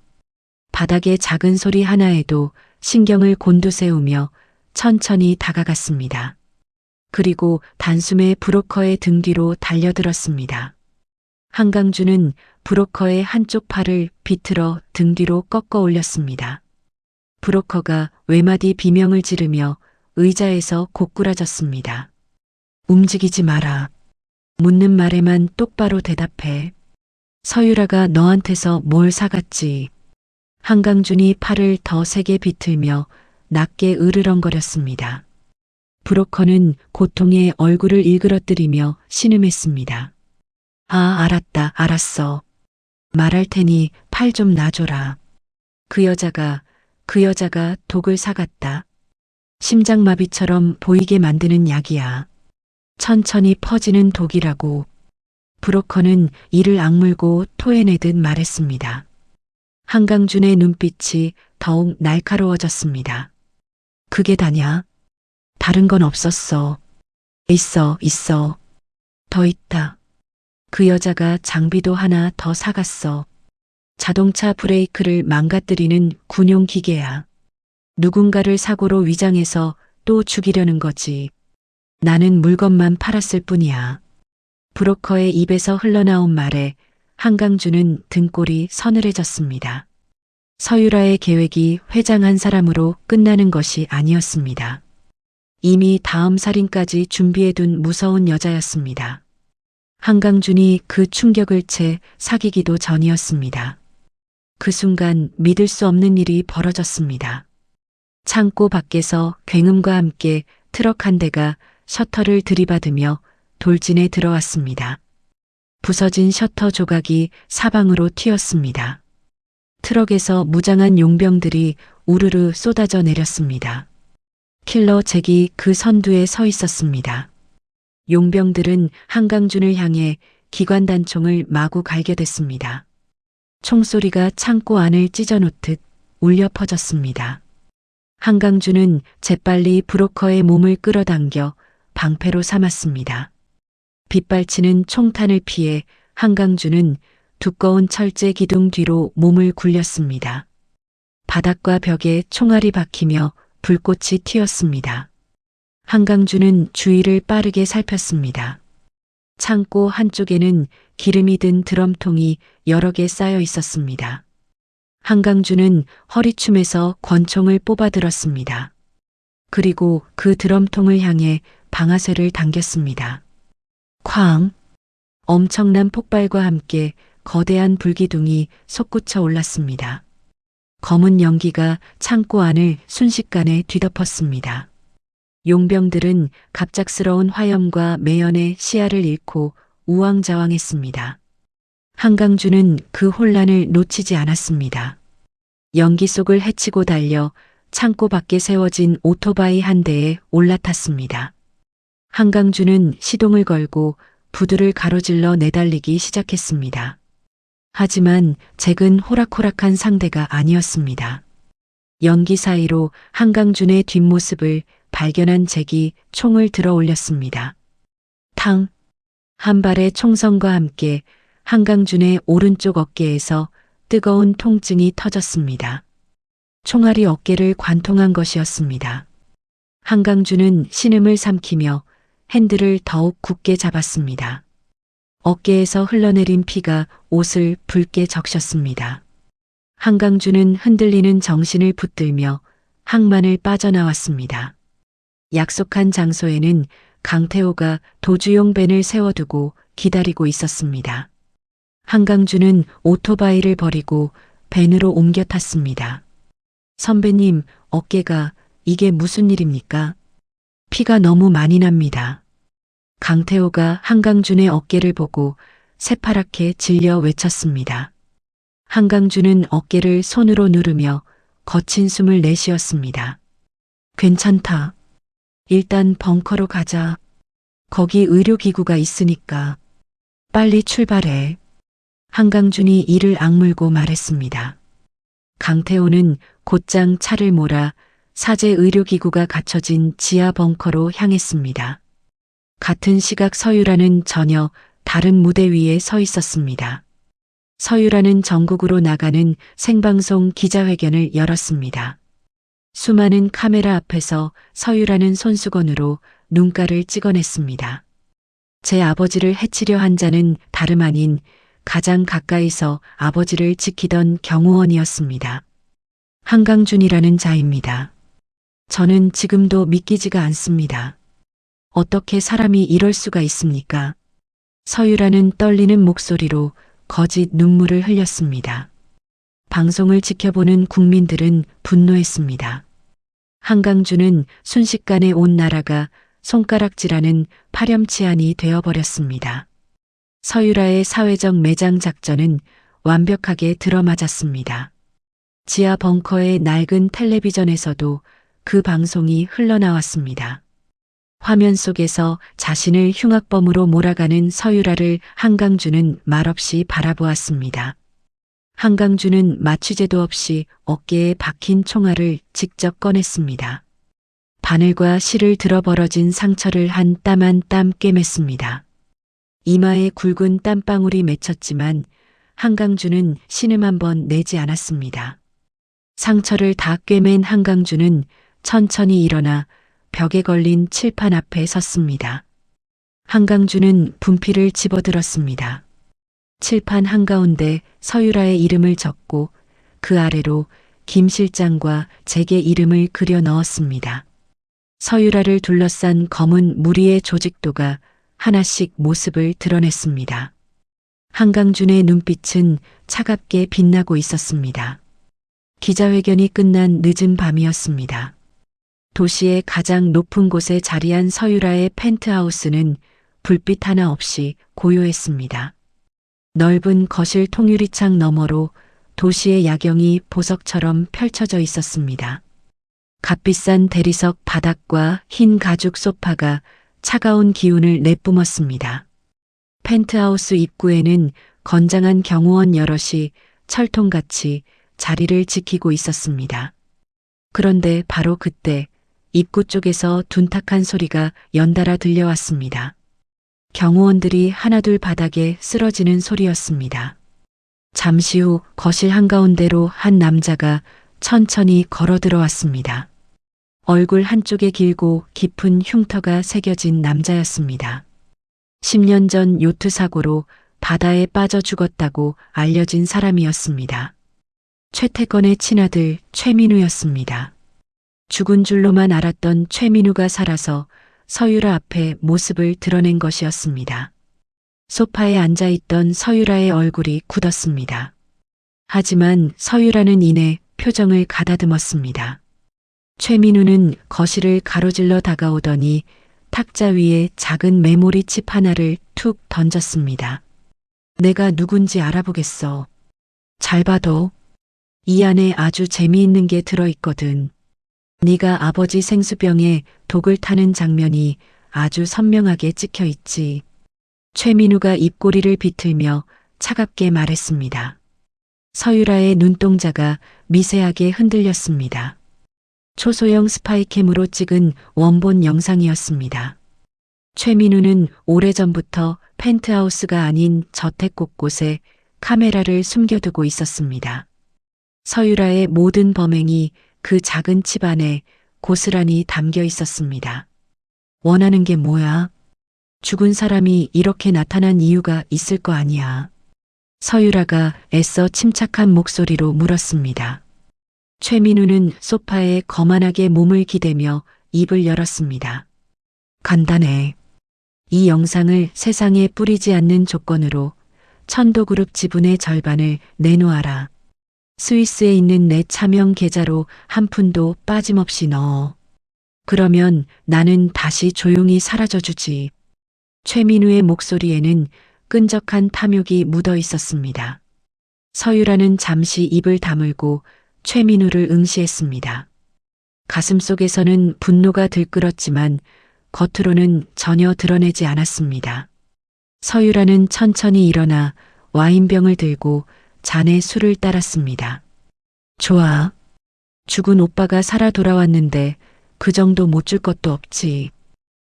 바닥의 작은 소리 하나에도 신경을 곤두세우며 천천히 다가갔습니다. 그리고 단숨에 브로커의 등 뒤로 달려들었습니다. 한강준은 브로커의 한쪽 팔을 비틀어 등 뒤로 꺾어 올렸습니다. 브로커가 외마디 비명을 지르며 의자에서 고꾸라졌습니다. 움직이지 마라. 묻는 말에만 똑바로 대답해. 서유라가 너한테서 뭘 사갔지? 한강준이 팔을 더 세게 비틀며 낮게 으르렁거렸습니다. 브로커는 고통에 얼굴을 일그러뜨리며 신음했습니다. 아, 알았다, 알았어. 말할 테니 팔 좀 놔줘라. 그 여자가 독을 사갔다. 심장마비처럼 보이게 만드는 약이야. 천천히 퍼지는 독이라고. 브로커는 이를 악물고 토해내듯 말했습니다. 한강준의 눈빛이 더욱 날카로워졌습니다. 그게 다냐? 다른 건 없었어. 있어. 더 있다. 그 여자가 장비도 하나 더 사갔어. 자동차 브레이크를 망가뜨리는 군용 기계야. 누군가를 사고로 위장해서 또 죽이려는 거지. 나는 물건만 팔았을 뿐이야. 브로커의 입에서 흘러나온 말에 한강주는 등골이 서늘해졌습니다. 서유라의 계획이 회장 한 사람으로 끝나는 것이 아니었습니다. 이미 다음 살인까지 준비해둔 무서운 여자였습니다. 한강준이 그 충격을 채 사귀기도 전이었습니다. 그 순간 믿을 수 없는 일이 벌어졌습니다. 창고 밖에서 굉음과 함께 트럭 한 대가 셔터를 들이받으며 돌진에 들어왔습니다. 부서진 셔터 조각이 사방으로 튀었습니다. 트럭에서 무장한 용병들이 우르르 쏟아져 내렸습니다. 킬러 잭이 그 선두에 서 있었습니다. 용병들은 한강준을 향해 기관단총을 마구 갈겨댔습니다. 총소리가 창고 안을 찢어놓듯 울려 퍼졌습니다. 한강준은 재빨리 브로커의 몸을 끌어당겨 방패로 삼았습니다. 빗발치는 총탄을 피해 한강준은 두꺼운 철제 기둥 뒤로 몸을 굴렸습니다. 바닥과 벽에 총알이 박히며 불꽃이 튀었습니다. 한강준은 주위를 빠르게 살폈습니다. 창고 한쪽에는 기름이 든 드럼통이 여러 개 쌓여 있었습니다. 한강준은 허리춤에서 권총을 뽑아들었습니다. 그리고 그 드럼통을 향해 방아쇠를 당겼습니다. 쾅! 엄청난 폭발과 함께 거대한 불기둥이 솟구쳐 올랐습니다. 검은 연기가 창고 안을 순식간에 뒤덮었습니다. 용병들은 갑작스러운 화염과 매연의 시야를 잃고 우왕좌왕했습니다. 한강준은 그 혼란을 놓치지 않았습니다. 연기 속을 헤치고 달려 창고 밖에 세워진 오토바이 한 대에 올라탔습니다. 한강준은 시동을 걸고 부두를 가로질러 내달리기 시작했습니다. 하지만 잭은 호락호락한 상대가 아니었습니다. 연기 사이로 한강준의 뒷모습을 발견한 잭이 총을 들어 올렸습니다. 탕! 한 발의 총성과 함께 한강준의 오른쪽 어깨에서 뜨거운 통증이 터졌습니다. 총알이 어깨를 관통한 것이었습니다. 한강준은 신음을 삼키며 핸들을 더욱 굳게 잡았습니다. 어깨에서 흘러내린 피가 옷을 붉게 적셨습니다. 한강준은 흔들리는 정신을 붙들며 항만을 빠져나왔습니다. 약속한 장소에는 강태호가 도주용 밴을 세워두고 기다리고 있었습니다. 한강준은 오토바이를 버리고 밴으로 옮겨 탔습니다. 선배님, 어깨가 이게 무슨 일입니까? 피가 너무 많이 납니다. 강태호가 한강준의 어깨를 보고 새파랗게 질려 외쳤습니다. 한강준은 어깨를 손으로 누르며 거친 숨을 내쉬었습니다. 괜찮다. 일단 벙커로 가자. 거기 의료기구가 있으니까. 빨리 출발해. 한강준이 이를 악물고 말했습니다. 강태호는 곧장 차를 몰아 사제 의료기구가 갖춰진 지하 벙커로 향했습니다. 같은 시각 서유라는 전혀 다른 무대 위에 서 있었습니다. 서유라는 전국으로 나가는 생방송 기자회견을 열었습니다. 수많은 카메라 앞에서 서유라는 손수건으로 눈가를 찍어냈습니다. 제 아버지를 해치려 한 자는 다름 아닌 가장 가까이서 아버지를 지키던 경호원이었습니다. 한강준이라는 자입니다. 저는 지금도 믿기지가 않습니다. 어떻게 사람이 이럴 수가 있습니까? 서유라는 떨리는 목소리로 거짓 눈물을 흘렸습니다. 방송을 지켜보는 국민들은 분노했습니다. 한강준은 순식간에 온 나라가 손가락질하는 파렴치한이 되어버렸습니다. 서유라의 사회적 매장 작전은 완벽하게 들어맞았습니다. 지하 벙커의 낡은 텔레비전에서도 그 방송이 흘러나왔습니다. 화면 속에서 자신을 흉악범으로 몰아가는 서유라를 한강준은 말없이 바라보았습니다. 한강준은 마취제도 없이 어깨에 박힌 총알을 직접 꺼냈습니다. 바늘과 실을 들어 벌어진 상처를 한 땀 한 땀 꿰맸습니다. 이마에 굵은 땀방울이 맺혔지만 한강주는 신음 한 번 내지 않았습니다. 상처를 다 꿰맨 한강주는 천천히 일어나 벽에 걸린 칠판 앞에 섰습니다. 한강주는 분필을 집어들었습니다. 칠판 한가운데 서유라의 이름을 적고 그 아래로 김 실장과 제게 이름을 그려 넣었습니다. 서유라를 둘러싼 검은 무리의 조직도가 하나씩 모습을 드러냈습니다. 한강준의 눈빛은 차갑게 빛나고 있었습니다. 기자회견이 끝난 늦은 밤이었습니다. 도시의 가장 높은 곳에 자리한 서유라의 펜트하우스는 불빛 하나 없이 고요했습니다. 넓은 거실 통유리창 너머로 도시의 야경이 보석처럼 펼쳐져 있었습니다. 값비싼 대리석 바닥과 흰 가죽 소파가 차가운 기운을 내뿜었습니다. 펜트하우스 입구에는 건장한 경호원 여럿이 철통같이 자리를 지키고 있었습니다. 그런데 바로 그때 입구 쪽에서 둔탁한 소리가 연달아 들려왔습니다. 경호원들이 하나둘 바닥에 쓰러지는 소리였습니다. 잠시 후 거실 한가운데로 한 남자가 천천히 걸어 들어왔습니다. 얼굴 한쪽에 길고 깊은 흉터가 새겨진 남자였습니다. 10년 전 요트 사고로 바다에 빠져 죽었다고 알려진 사람이었습니다. 최태건의 친아들 최민우였습니다. 죽은 줄로만 알았던 최민우가 살아서 서유라 앞에 모습을 드러낸 것이었습니다. 소파에 앉아있던 서유라의 얼굴이 굳었습니다. 하지만 서유라는 이내 표정을 가다듬었습니다. 최민우는 거실을 가로질러 다가오더니 탁자 위에 작은 메모리 칩 하나를 툭 던졌습니다. 내가 누군지 알아보겠어. 잘 봐도 이 안에 아주 재미있는 게 들어있거든. 네가 아버지 생수병에 독을 타는 장면이 아주 선명하게 찍혀 있지. 최민우가 입꼬리를 비틀며 차갑게 말했습니다. 서유라의 눈동자가 미세하게 흔들렸습니다. 초소형 스파이캠으로 찍은 원본 영상이었습니다. 최민우는 오래전부터 펜트하우스가 아닌 저택 곳곳에 카메라를 숨겨두고 있었습니다. 서유라의 모든 범행이 그 작은 칩 안에 고스란히 담겨 있었습니다. 원하는 게 뭐야? 죽은 사람이 이렇게 나타난 이유가 있을 거 아니야. 서유라가 애써 침착한 목소리로 물었습니다. 최민우는 소파에 거만하게 몸을 기대며 입을 열었습니다. 간단해. 이 영상을 세상에 뿌리지 않는 조건으로 천도그룹 지분의 절반을 내놓아라. 스위스에 있는 내 차명 계좌로 한 푼도 빠짐없이 넣어. 그러면 나는 다시 조용히 사라져주지. 최민우의 목소리에는 끈적한 탐욕이 묻어 있었습니다. 서유라는 잠시 입을 다물고 최민우를 응시했습니다. 가슴속에서는 분노가 들끓었지만 겉으로는 전혀 드러내지 않았습니다. 서유라는 천천히 일어나 와인병을 들고 잔에 술을 따랐습니다. 좋아. 죽은 오빠가 살아 돌아왔는데 그 정도 못 줄 것도 없지.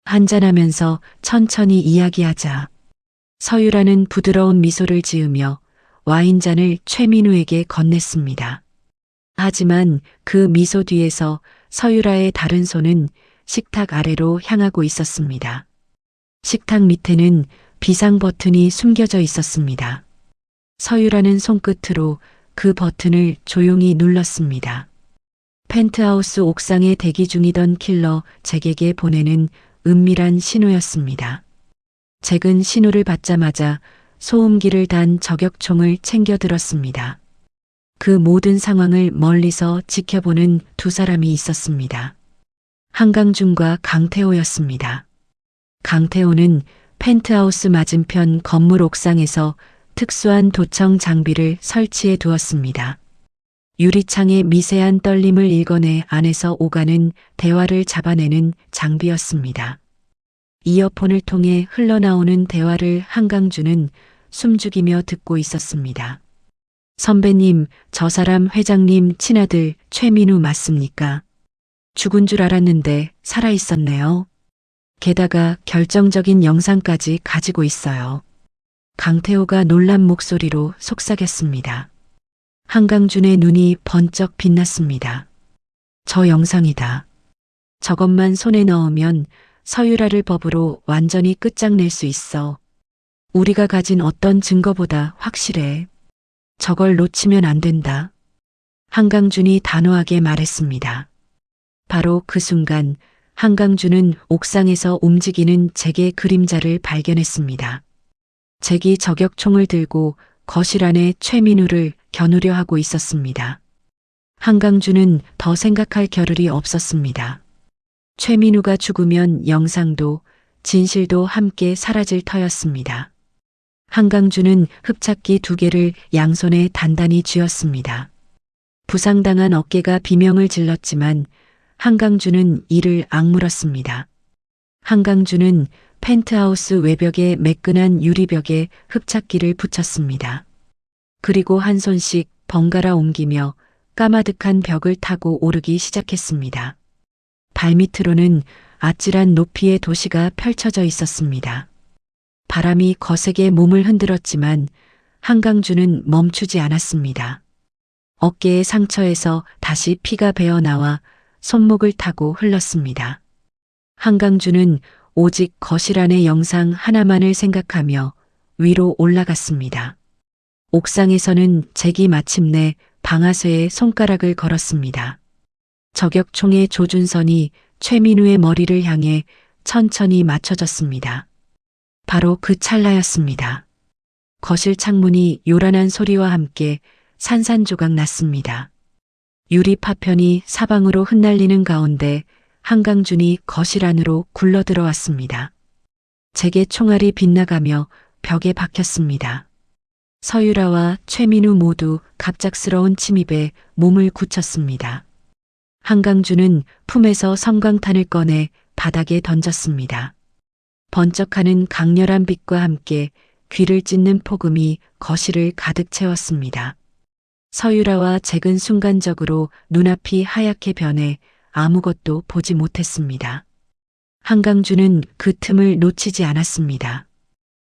한잔하면서 천천히 이야기하자. 서유라는 부드러운 미소를 지으며 와인잔을 최민우에게 건넸습니다. 하지만 그 미소 뒤에서 서유라의 다른 손은 식탁 아래로 향하고 있었습니다. 식탁 밑에는 비상 버튼이 숨겨져 있었습니다. 서유라는 손끝으로 그 버튼을 조용히 눌렀습니다. 펜트하우스 옥상에 대기 중이던 킬러 잭에게 보내는 은밀한 신호였습니다. 잭은 신호를 받자마자 소음기를 단 저격총을 챙겨 들었습니다. 그 모든 상황을 멀리서 지켜보는 두 사람이 있었습니다. 한강준과 강태호였습니다. 강태호는 펜트하우스 맞은편 건물 옥상에서 특수한 도청 장비를 설치해 두었습니다. 유리창의 미세한 떨림을 읽어내 안에서 오가는 대화를 잡아내는 장비였습니다. 이어폰을 통해 흘러나오는 대화를 한강준은 숨죽이며 듣고 있었습니다. 선배님, 저 사람 회장님 친아들 최민우 맞습니까? 죽은 줄 알았는데 살아있었네요. 게다가 결정적인 영상까지 가지고 있어요. 강태호가 놀란 목소리로 속삭였습니다. 한강준의 눈이 번쩍 빛났습니다. 저 영상이다. 저것만 손에 넣으면 서유라를 법으로 완전히 끝장낼 수 있어. 우리가 가진 어떤 증거보다 확실해. 저걸 놓치면 안 된다. 한강준이 단호하게 말했습니다. 바로 그 순간 한강준은 옥상에서 움직이는 잭의 그림자를 발견했습니다. 잭이 저격총을 들고 거실 안에 최민우를 겨누려 하고 있었습니다. 한강준은 더 생각할 겨를이 없었습니다. 최민우가 죽으면 영상도 진실도 함께 사라질 터였습니다. 한강준은 흡착기 2개를 양손에 단단히 쥐었습니다. 부상당한 어깨가 비명을 질렀지만 한강준은 이를 악물었습니다. 한강준은 펜트하우스 외벽에 매끈한 유리벽에 흡착기를 붙였습니다. 그리고 한 손씩 번갈아 옮기며 까마득한 벽을 타고 오르기 시작했습니다. 발밑으로는 아찔한 높이의 도시가 펼쳐져 있었습니다. 바람이 거세게 몸을 흔들었지만 한강준은 멈추지 않았습니다. 어깨의 상처에서 다시 피가 배어나와 손목을 타고 흘렀습니다. 한강준은 오직 거실 안의 영상 하나만을 생각하며 위로 올라갔습니다. 옥상에서는 잭이 마침내 방아쇠에 손가락을 걸었습니다. 저격총의 조준선이 최민우의 머리를 향해 천천히 맞춰졌습니다. 바로 그 찰나였습니다. 거실 창문이 요란한 소리와 함께 산산조각 났습니다. 유리 파편이 사방으로 흩날리는 가운데 한강준이 거실 안으로 굴러 들어왔습니다. 잭의 총알이 빗나가며 벽에 박혔습니다. 서유라와 최민우 모두 갑작스러운 침입에 몸을 굳혔습니다. 한강준은 품에서 섬광탄을 꺼내 바닥에 던졌습니다. 번쩍하는 강렬한 빛과 함께 귀를 찢는 폭음이 거실을 가득 채웠습니다. 서유라와 잭은 순간적으로 눈앞이 하얗게 변해 아무것도 보지 못했습니다. 한강준은 그 틈을 놓치지 않았습니다.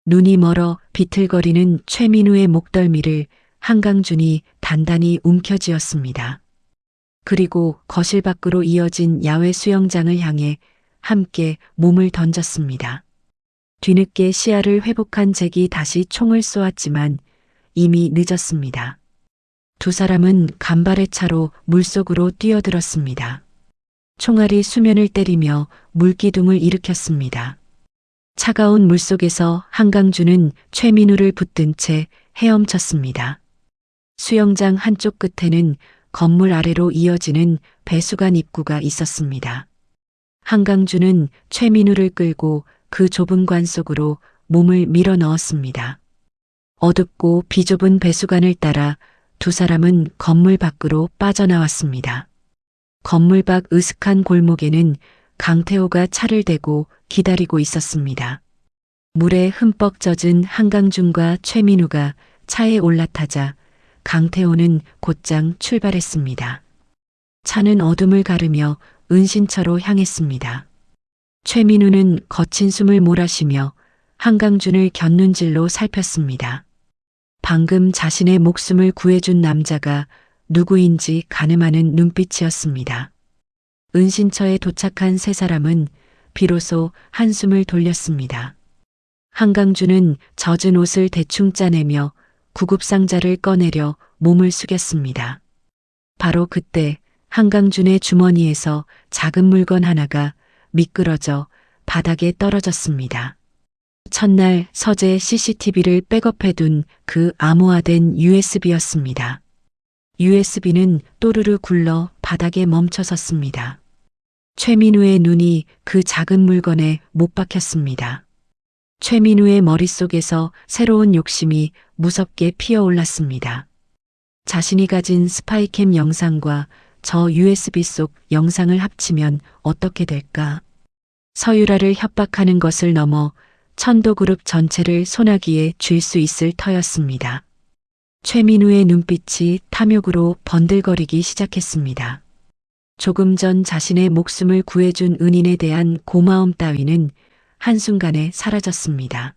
눈이 멀어 비틀거리는 최민우의 목덜미를 한강준이 단단히 움켜쥐었습니다. 그리고 거실 밖으로 이어진 야외 수영장을 향해 함께 몸을 던졌습니다. 뒤늦게 시야를 회복한 잭이 다시 총을 쏘았지만 이미 늦었습니다. 두 사람은 간발의 차로 물속으로 뛰어들었습니다. 총알이 수면을 때리며 물기둥을 일으켰습니다. 차가운 물속에서 한강준은 최민우를 붙든 채 헤엄쳤습니다. 수영장 한쪽 끝에는 건물 아래로 이어지는 배수관 입구가 있었습니다. 한강준은 최민우를 끌고 그 좁은 관 속으로 몸을 밀어 넣었습니다. 어둡고 비좁은 배수관을 따라 두 사람은 건물 밖으로 빠져나왔습니다. 건물 밖 으슥한 골목에는 강태호가 차를 대고 기다리고 있었습니다. 물에 흠뻑 젖은 한강준과 최민우가 차에 올라타자 강태호는 곧장 출발했습니다. 차는 어둠을 가르며 은신처로 향했습니다. 최민우는 거친 숨을 몰아쉬며 한강준을 곁눈질로 살폈습니다. 방금 자신의 목숨을 구해준 남자가 누구인지 가늠하는 눈빛이었습니다. 은신처에 도착한 세 사람은 비로소 한숨을 돌렸습니다. 한강준은 젖은 옷을 대충 짜내며 구급상자를 꺼내려 몸을 숙였습니다. 바로 그때 한강준의 주머니에서 작은 물건 하나가 미끄러져 바닥에 떨어졌습니다. 첫날 서재 CCTV를 백업해둔 그 암호화된 USB였습니다. USB는 또르르 굴러 바닥에 멈춰섰습니다. 최민우의 눈이 그 작은 물건에 못 박혔습니다. 최민우의 머릿속에서 새로운 욕심이 무섭게 피어올랐습니다. 자신이 가진 스파이캠 영상과 저 USB 속 영상을 합치면 어떻게 될까? 서유라를 협박하는 것을 넘어 천도그룹 전체를 소나기에 쥘 수 있을 터였습니다. 최민우의 눈빛이 탐욕으로 번들거리기 시작했습니다. 조금 전 자신의 목숨을 구해준 은인에 대한 고마움 따위는 한순간에 사라졌습니다.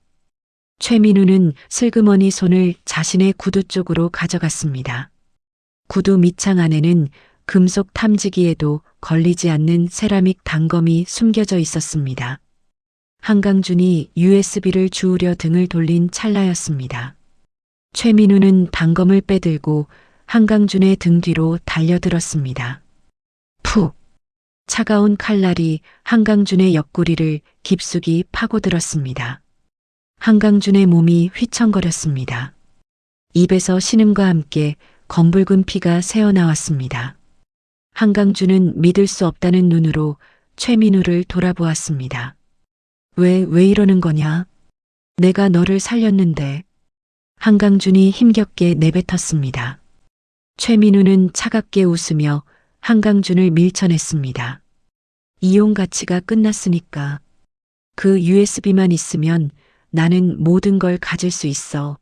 최민우는 슬그머니 손을 자신의 구두 쪽으로 가져갔습니다. 구두 밑창 안에는 금속 탐지기에도 걸리지 않는 세라믹 단검이 숨겨져 있었습니다. 한강준이 USB를 주우려 등을 돌린 찰나였습니다. 최민우는 단검을 빼들고 한강준의 등 뒤로 달려들었습니다. 푹! 차가운 칼날이 한강준의 옆구리를 깊숙이 파고들었습니다. 한강준의 몸이 휘청거렸습니다. 입에서 신음과 함께 검붉은 피가 새어나왔습니다. 한강준은 믿을 수 없다는 눈으로 최민우를 돌아보았습니다. 왜 이러는 거냐? 내가 너를 살렸는데. 한강준이 힘겹게 내뱉었습니다. 최민우는 차갑게 웃으며 한강준을 밀쳐냈습니다. 이용 가치가 끝났으니까. 그 USB만 있으면 나는 모든 걸 가질 수 있어.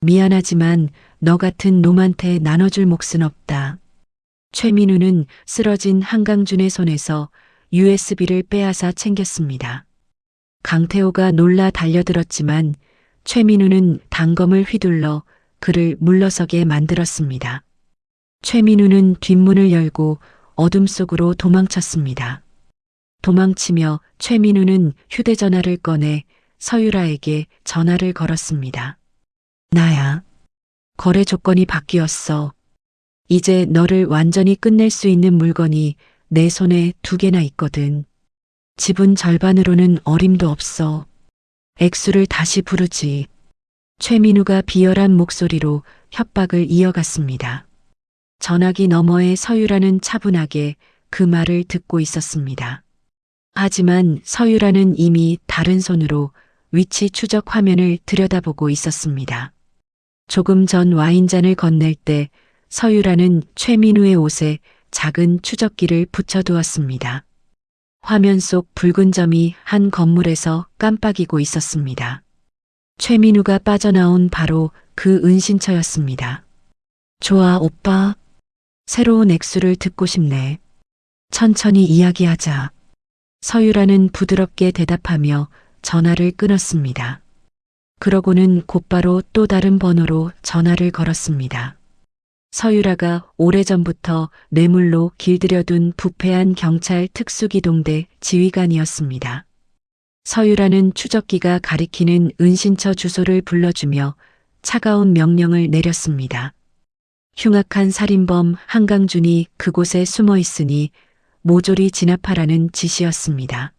미안하지만 너 같은 놈한테 나눠줄 몫은 없다. 최민우는 쓰러진 한강준의 손에서 USB를 빼앗아 챙겼습니다. 강태호가 놀라 달려들었지만 최민우는 단검을 휘둘러 그를 물러서게 만들었습니다. 최민우는 뒷문을 열고 어둠 속으로 도망쳤습니다. 도망치며 최민우는 휴대전화를 꺼내 서유라에게 전화를 걸었습니다. 나야. 거래 조건이 바뀌었어. 이제 너를 완전히 끝낼 수 있는 물건이 내 손에 2개나 있거든. 지분 절반으로는 어림도 없어. 액수를 다시 부르지. 최민우가 비열한 목소리로 협박을 이어갔습니다. 전화기 너머의 서유라는 차분하게 그 말을 듣고 있었습니다. 하지만 서유라는 이미 다른 손으로 위치 추적 화면을 들여다보고 있었습니다. 조금 전 와인잔을 건넬 때 서유라는 최민우의 옷에 작은 추적기를 붙여두었습니다. 화면 속 붉은 점이 한 건물에서 깜빡이고 있었습니다. 최민우가 빠져나온 바로 그 은신처였습니다. 좋아, 오빠. 새로운 액수를 듣고 싶네. 천천히 이야기하자. 서유라는 부드럽게 대답하며 전화를 끊었습니다. 그러고는 곧바로 또 다른 번호로 전화를 걸었습니다. 서유라가 오래전부터 뇌물로 길들여둔 부패한 경찰 특수기동대 지휘관이었습니다. 서유라는 추적기가 가리키는 은신처 주소를 불러주며 차가운 명령을 내렸습니다. 흉악한 살인범 한강준이 그곳에 숨어 있으니 모조리 진압하라는 지시였습니다.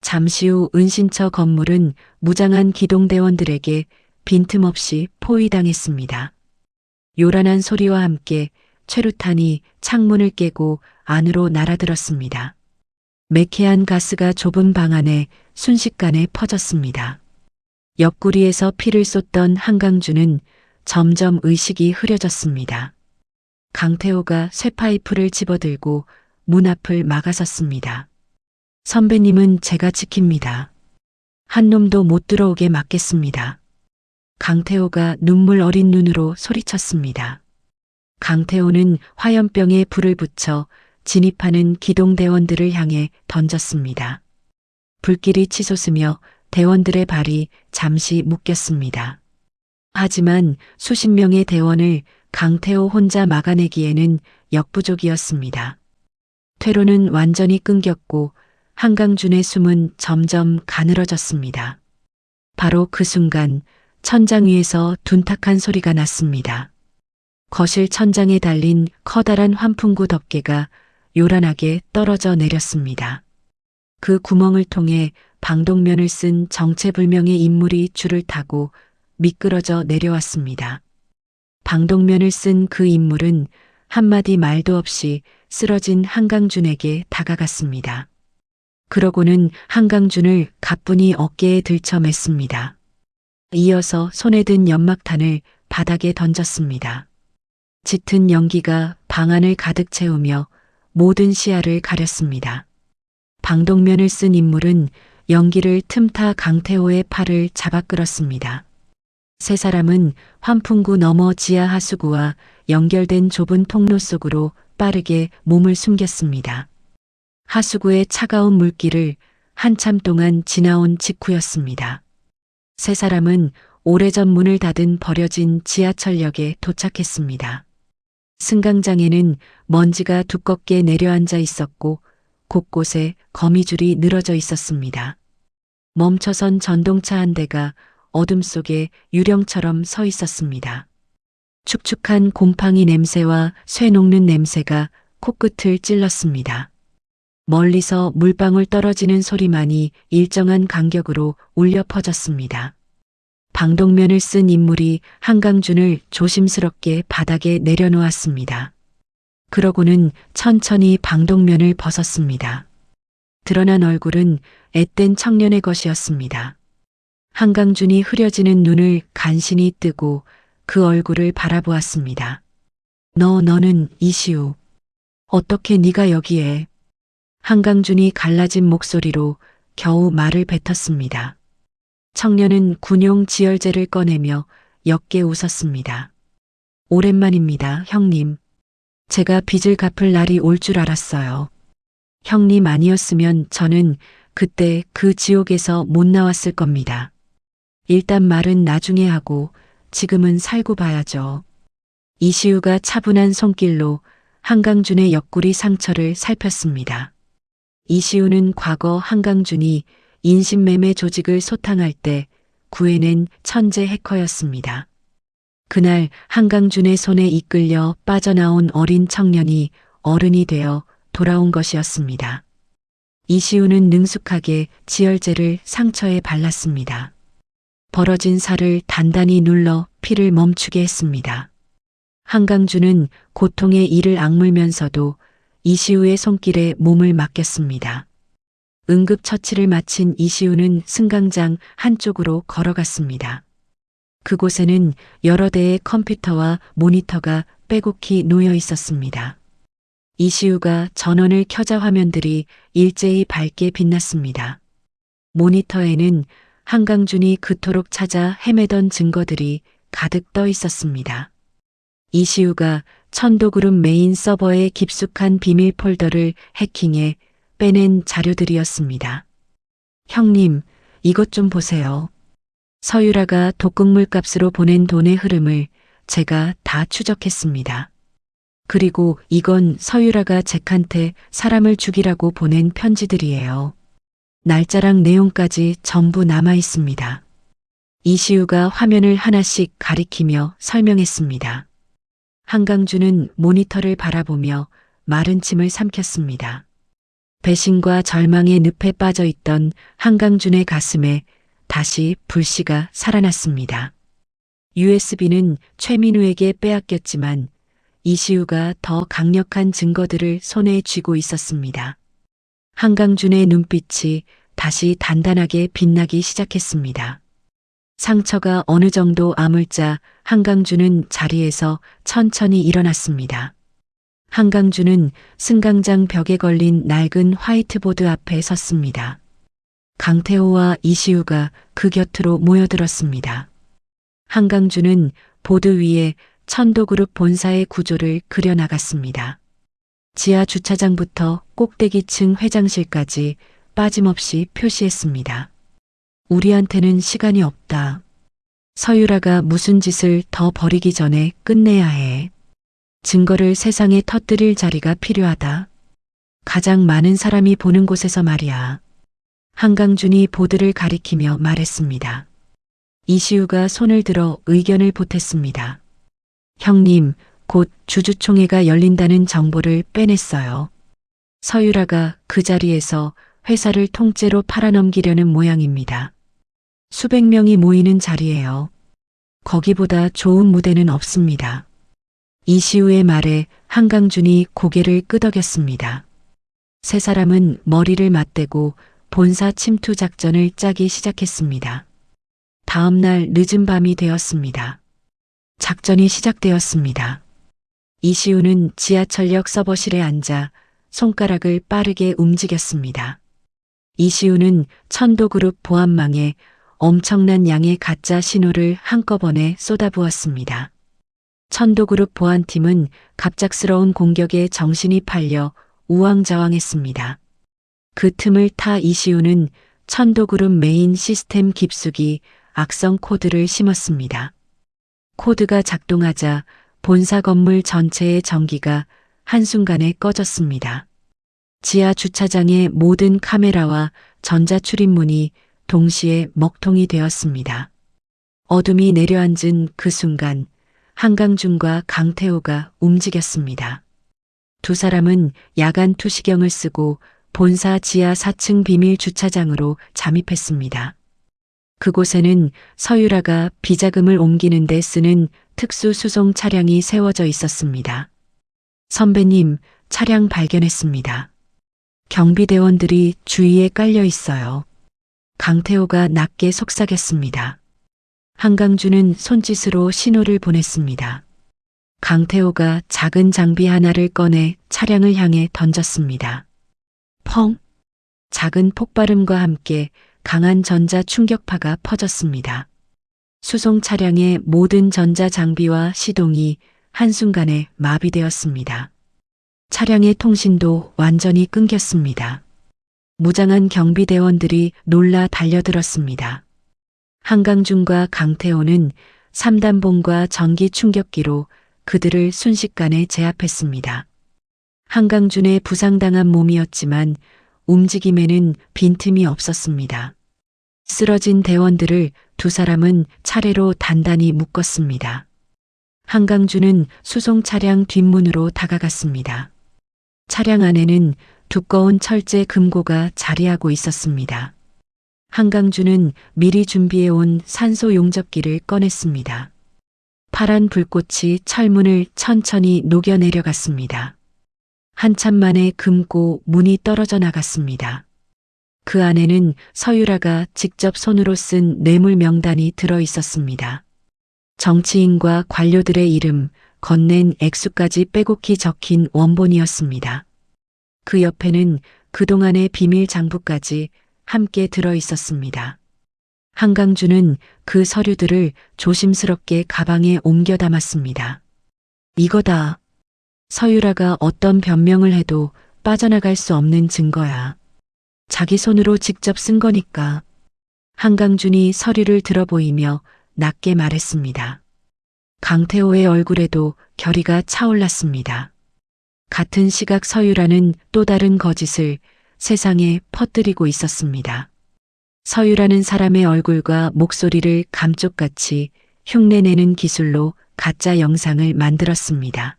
잠시 후 은신처 건물은 무장한 기동대원들에게 빈틈없이 포위당했습니다. 요란한 소리와 함께 최루탄이 창문을 깨고 안으로 날아들었습니다. 매캐한 가스가 좁은 방 안에 순식간에 퍼졌습니다. 옆구리에서 피를 쏟던 한강준은 점점 의식이 흐려졌습니다. 강태호가 쇠파이프를 집어들고 문 앞을 막아섰습니다. 선배님은 제가 지킵니다. 한 놈도 못 들어오게 막겠습니다. 강태호가 눈물 어린 눈으로 소리쳤습니다. 강태호는 화염병에 불을 붙여 진입하는 기동대원들을 향해 던졌습니다. 불길이 치솟으며 대원들의 발이 잠시 묶였습니다. 하지만 수십 명의 대원을 강태호 혼자 막아내기에는 역부족이었습니다. 퇴로는 완전히 끊겼고 한강준의 숨은 점점 가늘어졌습니다. 바로 그 순간 천장 위에서 둔탁한 소리가 났습니다. 거실 천장에 달린 커다란 환풍구 덮개가 요란하게 떨어져 내렸습니다. 그 구멍을 통해 방독면을 쓴 정체불명의 인물이 줄을 타고 미끄러져 내려왔습니다. 방독면을 쓴 그 인물은 한마디 말도 없이 쓰러진 한강준에게 다가갔습니다. 그러고는 한강준을 가뿐히 어깨에 들쳐맸습니다. 이어서 손에 든 연막탄을 바닥에 던졌습니다. 짙은 연기가 방 안을 가득 채우며 모든 시야를 가렸습니다. 방독면을 쓴 인물은 연기를 틈타 강태호의 팔을 잡아 끌었습니다. 세 사람은 환풍구 너머 지하 하수구와 연결된 좁은 통로 속으로 빠르게 몸을 숨겼습니다. 하수구의 차가운 물길을 한참 동안 지나온 직후였습니다. 세 사람은 오래전 문을 닫은 버려진 지하철역에 도착했습니다. 승강장에는 먼지가 두껍게 내려앉아 있었고 곳곳에 거미줄이 늘어져 있었습니다. 멈춰선 전동차 한 대가 어둠 속에 유령처럼 서 있었습니다. 축축한 곰팡이 냄새와 쇠 녹는 냄새가 코끝을 찔렀습니다. 멀리서 물방울 떨어지는 소리만이 일정한 간격으로 울려 퍼졌습니다. 방독면을 쓴 인물이 한강준을 조심스럽게 바닥에 내려놓았습니다. 그러고는 천천히 방독면을 벗었습니다. 드러난 얼굴은 앳된 청년의 것이었습니다. 한강준이 흐려지는 눈을 간신히 뜨고 그 얼굴을 바라보았습니다. 너는 이시우. 어떻게 네가 여기에? 한강준이 갈라진 목소리로 겨우 말을 뱉었습니다. 청년은 군용 지혈제를 꺼내며 옅게 웃었습니다. 오랜만입니다, 형님. 제가 빚을 갚을 날이 올 줄 알았어요. 형님 아니었으면 저는 그때 그 지옥에서 못 나왔을 겁니다. 일단 말은 나중에 하고 지금은 살고 봐야죠. 이시우가 차분한 손길로 한강준의 옆구리 상처를 살폈습니다. 이시우는 과거 한강준이 인신매매 조직을 소탕할 때 구해낸 천재 해커였습니다. 그날 한강준의 손에 이끌려 빠져나온 어린 청년이 어른이 되어 돌아온 것이었습니다. 이시우는 능숙하게 지혈제를 상처에 발랐습니다. 벌어진 살을 단단히 눌러 피를 멈추게 했습니다. 한강준은 고통에 이를 악물면서도 이시우의 손길에 몸을 맡겼습니다. 응급처치를 마친 이시우는 승강장 한쪽으로 걸어갔습니다. 그곳에는 여러 대의 컴퓨터와 모니터가 빼곡히 놓여 있었습니다. 이시우가 전원을 켜자 화면들이 일제히 밝게 빛났습니다. 모니터에는 한강준이 그토록 찾아 헤매던 증거들이 가득 떠 있었습니다. 이시우가 천도그룹 메인 서버의 깊숙한 비밀 폴더를 해킹해 빼낸 자료들이었습니다. 형님, 이것 좀 보세요. 서유라가 독극물 값으로 보낸 돈의 흐름을 제가 다 추적했습니다. 그리고 이건 서유라가 잭한테 사람을 죽이라고 보낸 편지들이에요. 날짜랑 내용까지 전부 남아 있습니다. 이시우가 화면을 하나씩 가리키며 설명했습니다. 한강준은 모니터를 바라보며 마른 침을 삼켰습니다. 배신과 절망의 늪에 빠져 있던 한강준의 가슴에 다시 불씨가 살아났습니다. USB는 최민우에게 빼앗겼지만 이시우가 더 강력한 증거들을 손에 쥐고 있었습니다. 한강준의 눈빛이 다시 단단하게 빛나기 시작했습니다. 상처가 어느 정도 아물자 한강준은 자리에서 천천히 일어났습니다. 한강준은 승강장 벽에 걸린 낡은 화이트보드 앞에 섰습니다. 강태호와 이시우가 그 곁으로 모여들었습니다. 한강준은 보드 위에 천도그룹 본사의 구조를 그려나갔습니다. 지하 주차장부터 꼭대기층 회장실까지 빠짐없이 표시했습니다. 우리한테는 시간이 없다. 서유라가 무슨 짓을 더 벌이기 전에 끝내야 해. 증거를 세상에 터뜨릴 자리가 필요하다. 가장 많은 사람이 보는 곳에서 말이야. 한강준이 보드를 가리키며 말했습니다. 이시우가 손을 들어 의견을 보탰습니다. 형님, 곧 주주총회가 열린다는 정보를 빼냈어요. 서유라가 그 자리에서 회사를 통째로 팔아넘기려는 모양입니다. 수백 명이 모이는 자리예요. 거기보다 좋은 무대는 없습니다. 이시우의 말에 한강준이 고개를 끄덕였습니다. 세 사람은 머리를 맞대고 본사 침투 작전을 짜기 시작했습니다. 다음 날 늦은 밤이 되었습니다. 작전이 시작되었습니다. 이시우는 지하철역 서버실에 앉아 손가락을 빠르게 움직였습니다. 이시우는 천도그룹 보안망에 엄청난 양의 가짜 신호를 한꺼번에 쏟아부었습니다. 천도그룹 보안팀은 갑작스러운 공격에 정신이 팔려 우왕좌왕했습니다. 그 틈을 타 이시우는 천도그룹 메인 시스템 깊숙이 악성 코드를 심었습니다. 코드가 작동하자 본사 건물 전체의 전기가 한순간에 꺼졌습니다. 지하 주차장의 모든 카메라와 전자출입문이 동시에 먹통이 되었습니다. 어둠이 내려앉은 그 순간 한강준과 강태호가 움직였습니다. 두 사람은 야간 투시경을 쓰고 본사 지하 4층 비밀 주차장으로 잠입했습니다. 그곳에는 서유라가 비자금을 옮기는 데 쓰는 특수 수송 차량이 세워져 있었습니다. 선배님, 차량 발견했습니다. 경비대원들이 주위에 깔려 있어요. 강태호가 낮게 속삭였습니다. 한강준은 손짓으로 신호를 보냈습니다. 강태호가 작은 장비 하나를 꺼내 차량을 향해 던졌습니다. 펑! 작은 폭발음과 함께 강한 전자 충격파가 퍼졌습니다. 수송 차량의 모든 전자 장비와 시동이 한순간에 마비되었습니다. 차량의 통신도 완전히 끊겼습니다. 무장한 경비대원들이 놀라 달려들었습니다. 한강준과 강태호는 3단봉과 전기 충격기로 그들을 순식간에 제압했습니다. 한강준의 부상당한 몸이었지만 움직임에는 빈틈이 없었습니다. 쓰러진 대원들을 두 사람은 차례로 단단히 묶었습니다. 한강준은 수송 차량 뒷문으로 다가갔습니다. 차량 안에는 두꺼운 철제 금고가 자리하고 있었습니다. 한강준은 미리 준비해온 산소 용접기를 꺼냈습니다. 파란 불꽃이 철문을 천천히 녹여 내려갔습니다. 한참 만에 금고 문이 떨어져 나갔습니다. 그 안에는 서유라가 직접 손으로 쓴 뇌물 명단이 들어 있었습니다. 정치인과 관료들의 이름, 건넨 액수까지 빼곡히 적힌 원본이었습니다. 그 옆에는 그동안의 비밀 장부까지 함께 들어 있었습니다. 한강준은 그 서류들을 조심스럽게 가방에 옮겨 담았습니다. 이거다. 서유라가 어떤 변명을 해도 빠져나갈 수 없는 증거야. 자기 손으로 직접 쓴 거니까. 한강준이 서류를 들어보이며 낮게 말했습니다. 강태호의 얼굴에도 결의가 차올랐습니다. 같은 시각 서유라는 또 다른 거짓을 세상에 퍼뜨리고 있었습니다. 서유라는 사람의 얼굴과 목소리를 감쪽같이 흉내내는 기술로 가짜 영상을 만들었습니다.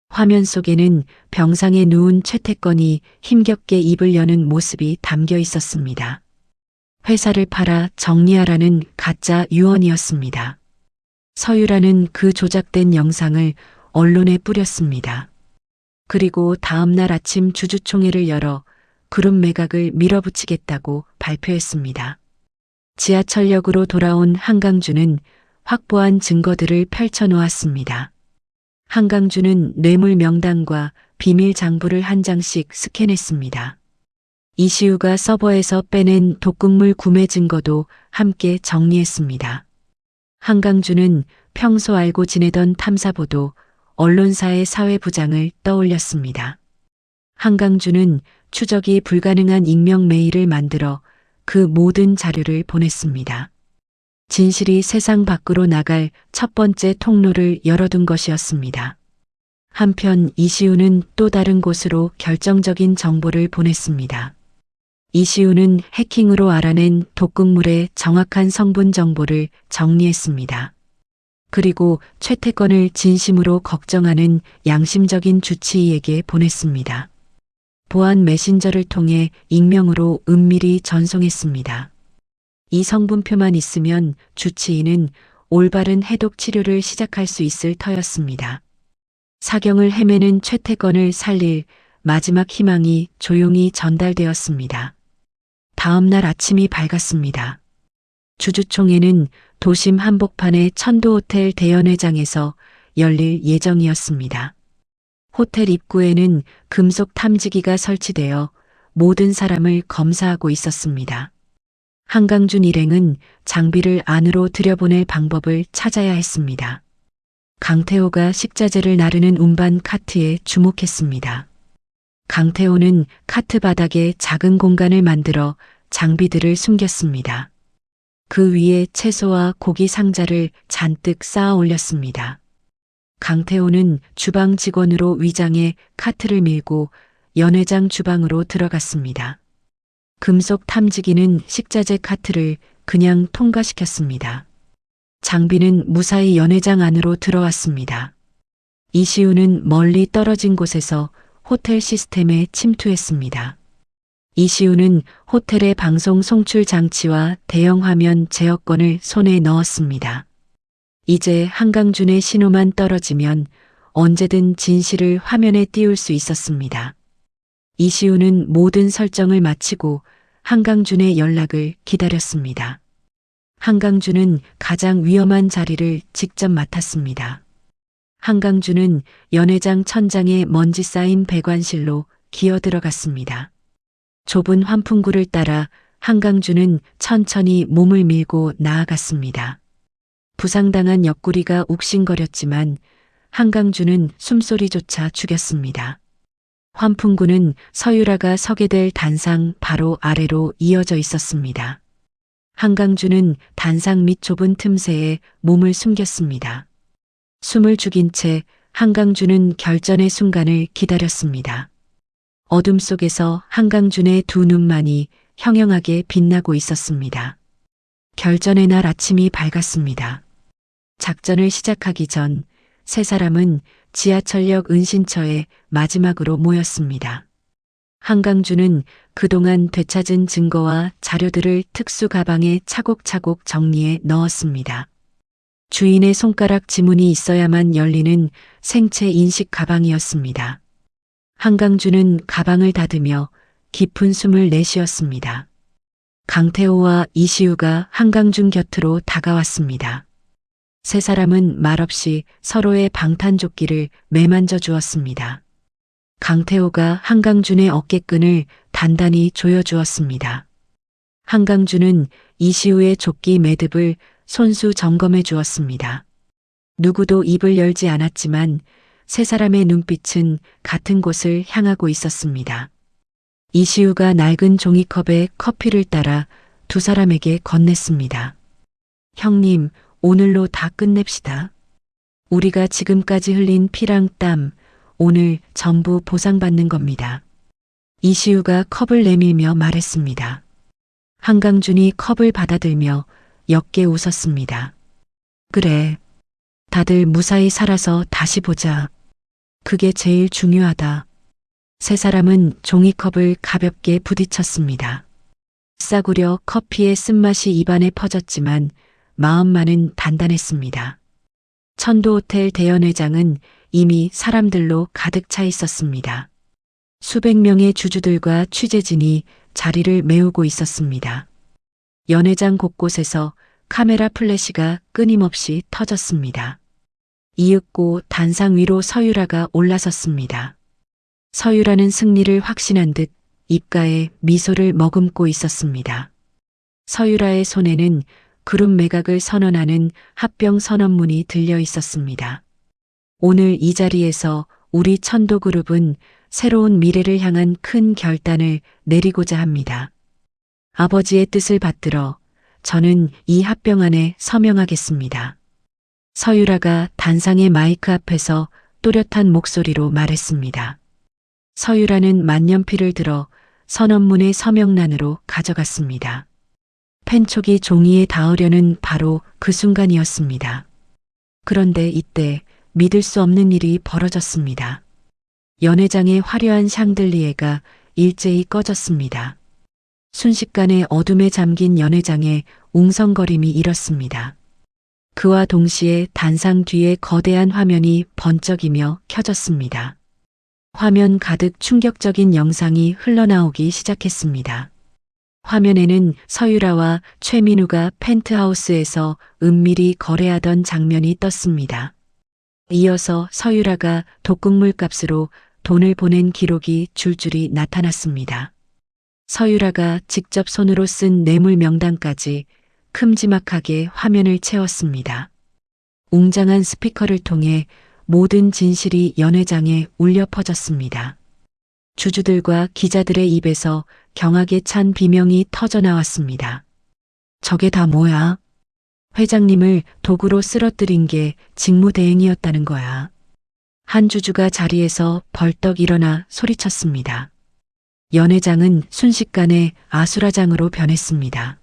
화면 속에는 병상에 누운 최태건이 힘겹게 입을 여는 모습이 담겨 있었습니다. 회사를 팔아 정리하라는 가짜 유언이었습니다. 서유라는 그 조작된 영상을 언론에 뿌렸습니다. 그리고 다음 날 아침 주주총회를 열어 그룹 매각을 밀어붙이겠다고 발표했습니다. 지하철역으로 돌아온 한강준은 확보한 증거들을 펼쳐놓았습니다. 한강준은 뇌물 명단과 비밀 장부를 한 장씩 스캔했습니다. 이시우가 서버에서 빼낸 독극물 구매 증거도 함께 정리했습니다. 한강준은 평소 알고 지내던 탐사보도, 언론사의 사회부장을 떠올렸습니다. 한강준은 추적이 불가능한 익명 메일을 만들어 그 모든 자료를 보냈습니다. 진실이 세상 밖으로 나갈 첫 번째 통로를 열어둔 것이었습니다. 한편 이시우는 또 다른 곳으로 결정적인 정보를 보냈습니다. 이시우는 해킹으로 알아낸 독극물의 정확한 성분 정보를 정리했습니다. 그리고 최태건을 진심으로 걱정하는 양심적인 주치의에게 보냈습니다. 보안 메신저를 통해 익명으로 은밀히 전송했습니다. 이 성분표만 있으면 주치의는 올바른 해독 치료를 시작할 수 있을 터였습니다. 사경을 헤매는 최태건을 살릴 마지막 희망이 조용히 전달되었습니다. 다음 날 아침이 밝았습니다. 주주총회는 도심 한복판의 천도호텔 대연회장에서 열릴 예정이었습니다. 호텔 입구에는 금속 탐지기가 설치되어 모든 사람을 검사하고 있었습니다. 한강준 일행은 장비를 안으로 들여보낼 방법을 찾아야 했습니다. 강태호가 식자재를 나르는 운반 카트에 주목했습니다. 강태호는 카트 바닥에 작은 공간을 만들어 장비들을 숨겼습니다. 그 위에 채소와 고기 상자를 잔뜩 쌓아 올렸습니다. 강태호는 주방 직원으로 위장해 카트를 밀고 연회장 주방으로 들어갔습니다. 금속 탐지기는 식자재 카트를 그냥 통과시켰습니다. 장비는 무사히 연회장 안으로 들어왔습니다. 이시우는 멀리 떨어진 곳에서 호텔 시스템에 침투했습니다. 이시우는 호텔의 방송 송출 장치와 대형 화면 제어권을 손에 넣었습니다. 이제 한강준의 신호만 떨어지면 언제든 진실을 화면에 띄울 수 있었습니다. 이시우는 모든 설정을 마치고 한강준의 연락을 기다렸습니다. 한강준은 가장 위험한 자리를 직접 맡았습니다. 한강준은 연회장 천장에 먼지 쌓인 배관실로 기어 들어갔습니다. 좁은 환풍구를 따라 한강준은 천천히 몸을 밀고 나아갔습니다. 부상당한 옆구리가 욱신거렸지만 한강준은 숨소리조차 죽였습니다. 환풍구는 서유라가 서게 될 단상 바로 아래로 이어져 있었습니다. 한강준은 단상 밑 좁은 틈새에 몸을 숨겼습니다. 숨을 죽인 채 한강준은 결전의 순간을 기다렸습니다. 어둠 속에서 한강준의 두 눈만이 형형하게 빛나고 있었습니다. 결전의 날 아침이 밝았습니다. 작전을 시작하기 전 세 사람은 지하철역 은신처에 마지막으로 모였습니다. 한강준은 그동안 되찾은 증거와 자료들을 특수 가방에 차곡차곡 정리해 넣었습니다. 주인의 손가락 지문이 있어야만 열리는 생체 인식 가방이었습니다. 한강준은 가방을 닫으며 깊은 숨을 내쉬었습니다. 강태호와 이시우가 한강준 곁으로 다가왔습니다. 세 사람은 말없이 서로의 방탄조끼를 매만져 주었습니다. 강태호가 한강준의 어깨끈을 단단히 조여주었습니다. 한강준은 이시우의 조끼 매듭을 손수 점검해 주었습니다. 누구도 입을 열지 않았지만 세 사람의 눈빛은 같은 곳을 향하고 있었습니다. 이시우가 낡은 종이컵에 커피를 따라 두 사람에게 건넸습니다. 형님, 오늘로 다 끝냅시다. 우리가 지금까지 흘린 피랑 땀, 오늘 전부 보상받는 겁니다. 이시우가 컵을 내밀며 말했습니다. 한강준이 컵을 받아들며 옅게 웃었습니다. 그래. 다들 무사히 살아서 다시 보자. 그게 제일 중요하다. 세 사람은 종이컵을 가볍게 부딪혔습니다. 싸구려 커피의 쓴맛이 입안에 퍼졌지만 마음만은 단단했습니다. 천도호텔 대연회장은 이미 사람들로 가득 차 있었습니다. 수백 명의 주주들과 취재진이 자리를 메우고 있었습니다. 연회장 곳곳에서 카메라 플래시가 끊임없이 터졌습니다. 이윽고 단상 위로 서유라가 올라섰습니다. 서유라는 승리를 확신한 듯 입가에 미소를 머금고 있었습니다. 서유라의 손에는 그룹 매각을 선언하는 합병 선언문이 들려 있었습니다. 오늘 이 자리에서 우리 천도그룹은 새로운 미래를 향한 큰 결단을 내리고자 합니다. 아버지의 뜻을 받들어 저는 이 합병안에 서명하겠습니다. 서유라가 단상의 마이크 앞에서 또렷한 목소리로 말했습니다. 서유라는 만년필을 들어 선언문의 서명란으로 가져갔습니다. 펜촉이 종이에 닿으려는 바로 그 순간이었습니다. 그런데 이때 믿을 수 없는 일이 벌어졌습니다. 연회장의 화려한 샹들리에가 일제히 꺼졌습니다. 순식간에 어둠에 잠긴 연회장에 웅성거림이 일었습니다. 그와 동시에 단상 뒤에 거대한 화면이 번쩍이며 켜졌습니다. 화면 가득 충격적인 영상이 흘러나오기 시작했습니다. 화면에는 서유라와 최민우가 펜트하우스에서 은밀히 거래하던 장면이 떴습니다. 이어서 서유라가 독극물 값으로 돈을 보낸 기록이 줄줄이 나타났습니다. 서유라가 직접 손으로 쓴 뇌물 명단까지 큼지막하게 화면을 채웠습니다. 웅장한 스피커를 통해 모든 진실이 연회장에 울려 퍼졌습니다. 주주들과 기자들의 입에서 경악에 찬 비명이 터져 나왔습니다. 저게 다 뭐야? 회장님을 도구로 쓰러뜨린 게 직무대행이었다는 거야. 한 주주가 자리에서 벌떡 일어나 소리쳤습니다. 연 회장은 순식간에 아수라장으로 변했습니다.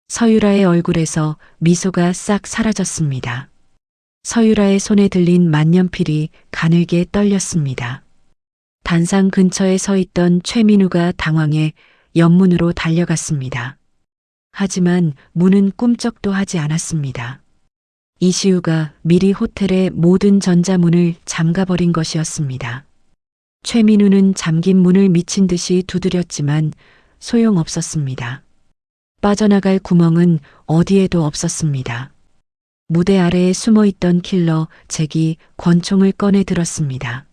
서유라의 얼굴에서 미소가 싹 사라졌습니다. 서유라의 손에 들린 만년필이 가늘게 떨렸습니다. 단상 근처에 서 있던 최민우가 당황해 옆문으로 달려갔습니다. 하지만 문은 꿈쩍도 하지 않았습니다. 이시우가 미리 호텔의 모든 전자문을 잠가버린 것이었습니다. 최민우는 잠긴 문을 미친 듯이 두드렸지만 소용없었습니다. 빠져나갈 구멍은 어디에도 없었습니다. 무대 아래에 숨어있던 킬러 잭이 권총을 꺼내 들었습니다.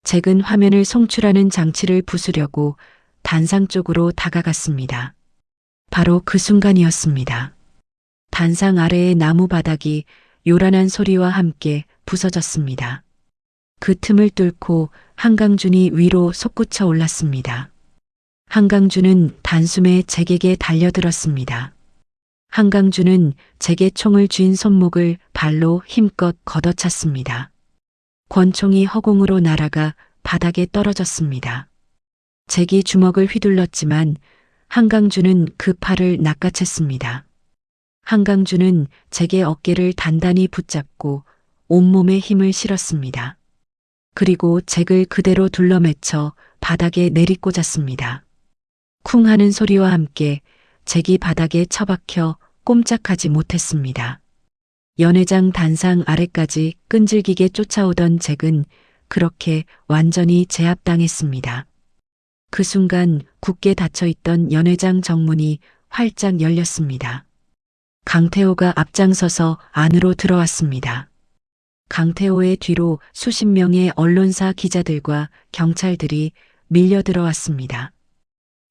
잭은 화면을 송출하는 장치를 부수려고 단상 쪽으로 다가갔습니다. 바로 그 순간이었습니다. 단상 아래의 나무 바닥이 요란한 소리와 함께 부서졌습니다. 그 틈을 뚫고 한강준이 위로 솟구쳐 올랐습니다. 한강준은 단숨에 잭에게 달려들었습니다. 한강준은 잭의 총을 쥔 손목을 발로 힘껏 걷어찼습니다. 권총이 허공으로 날아가 바닥에 떨어졌습니다. 잭이 주먹을 휘둘렀지만 한강준은 그 팔을 낚아챘습니다. 한강준은 잭의 어깨를 단단히 붙잡고 온몸에 힘을 실었습니다. 그리고 잭을 그대로 둘러매쳐 바닥에 내리꽂았습니다. 쿵 하는 소리와 함께 잭이 바닥에 처박혀 꼼짝하지 못했습니다. 연회장 단상 아래까지 끈질기게 쫓아오던 잭은 그렇게 완전히 제압당했습니다. 그 순간 굳게 닫혀있던 연회장 정문이 활짝 열렸습니다. 강태호가 앞장서서 안으로 들어왔습니다. 강태호의 뒤로 수십 명의 언론사 기자들과 경찰들이 밀려 들어왔습니다.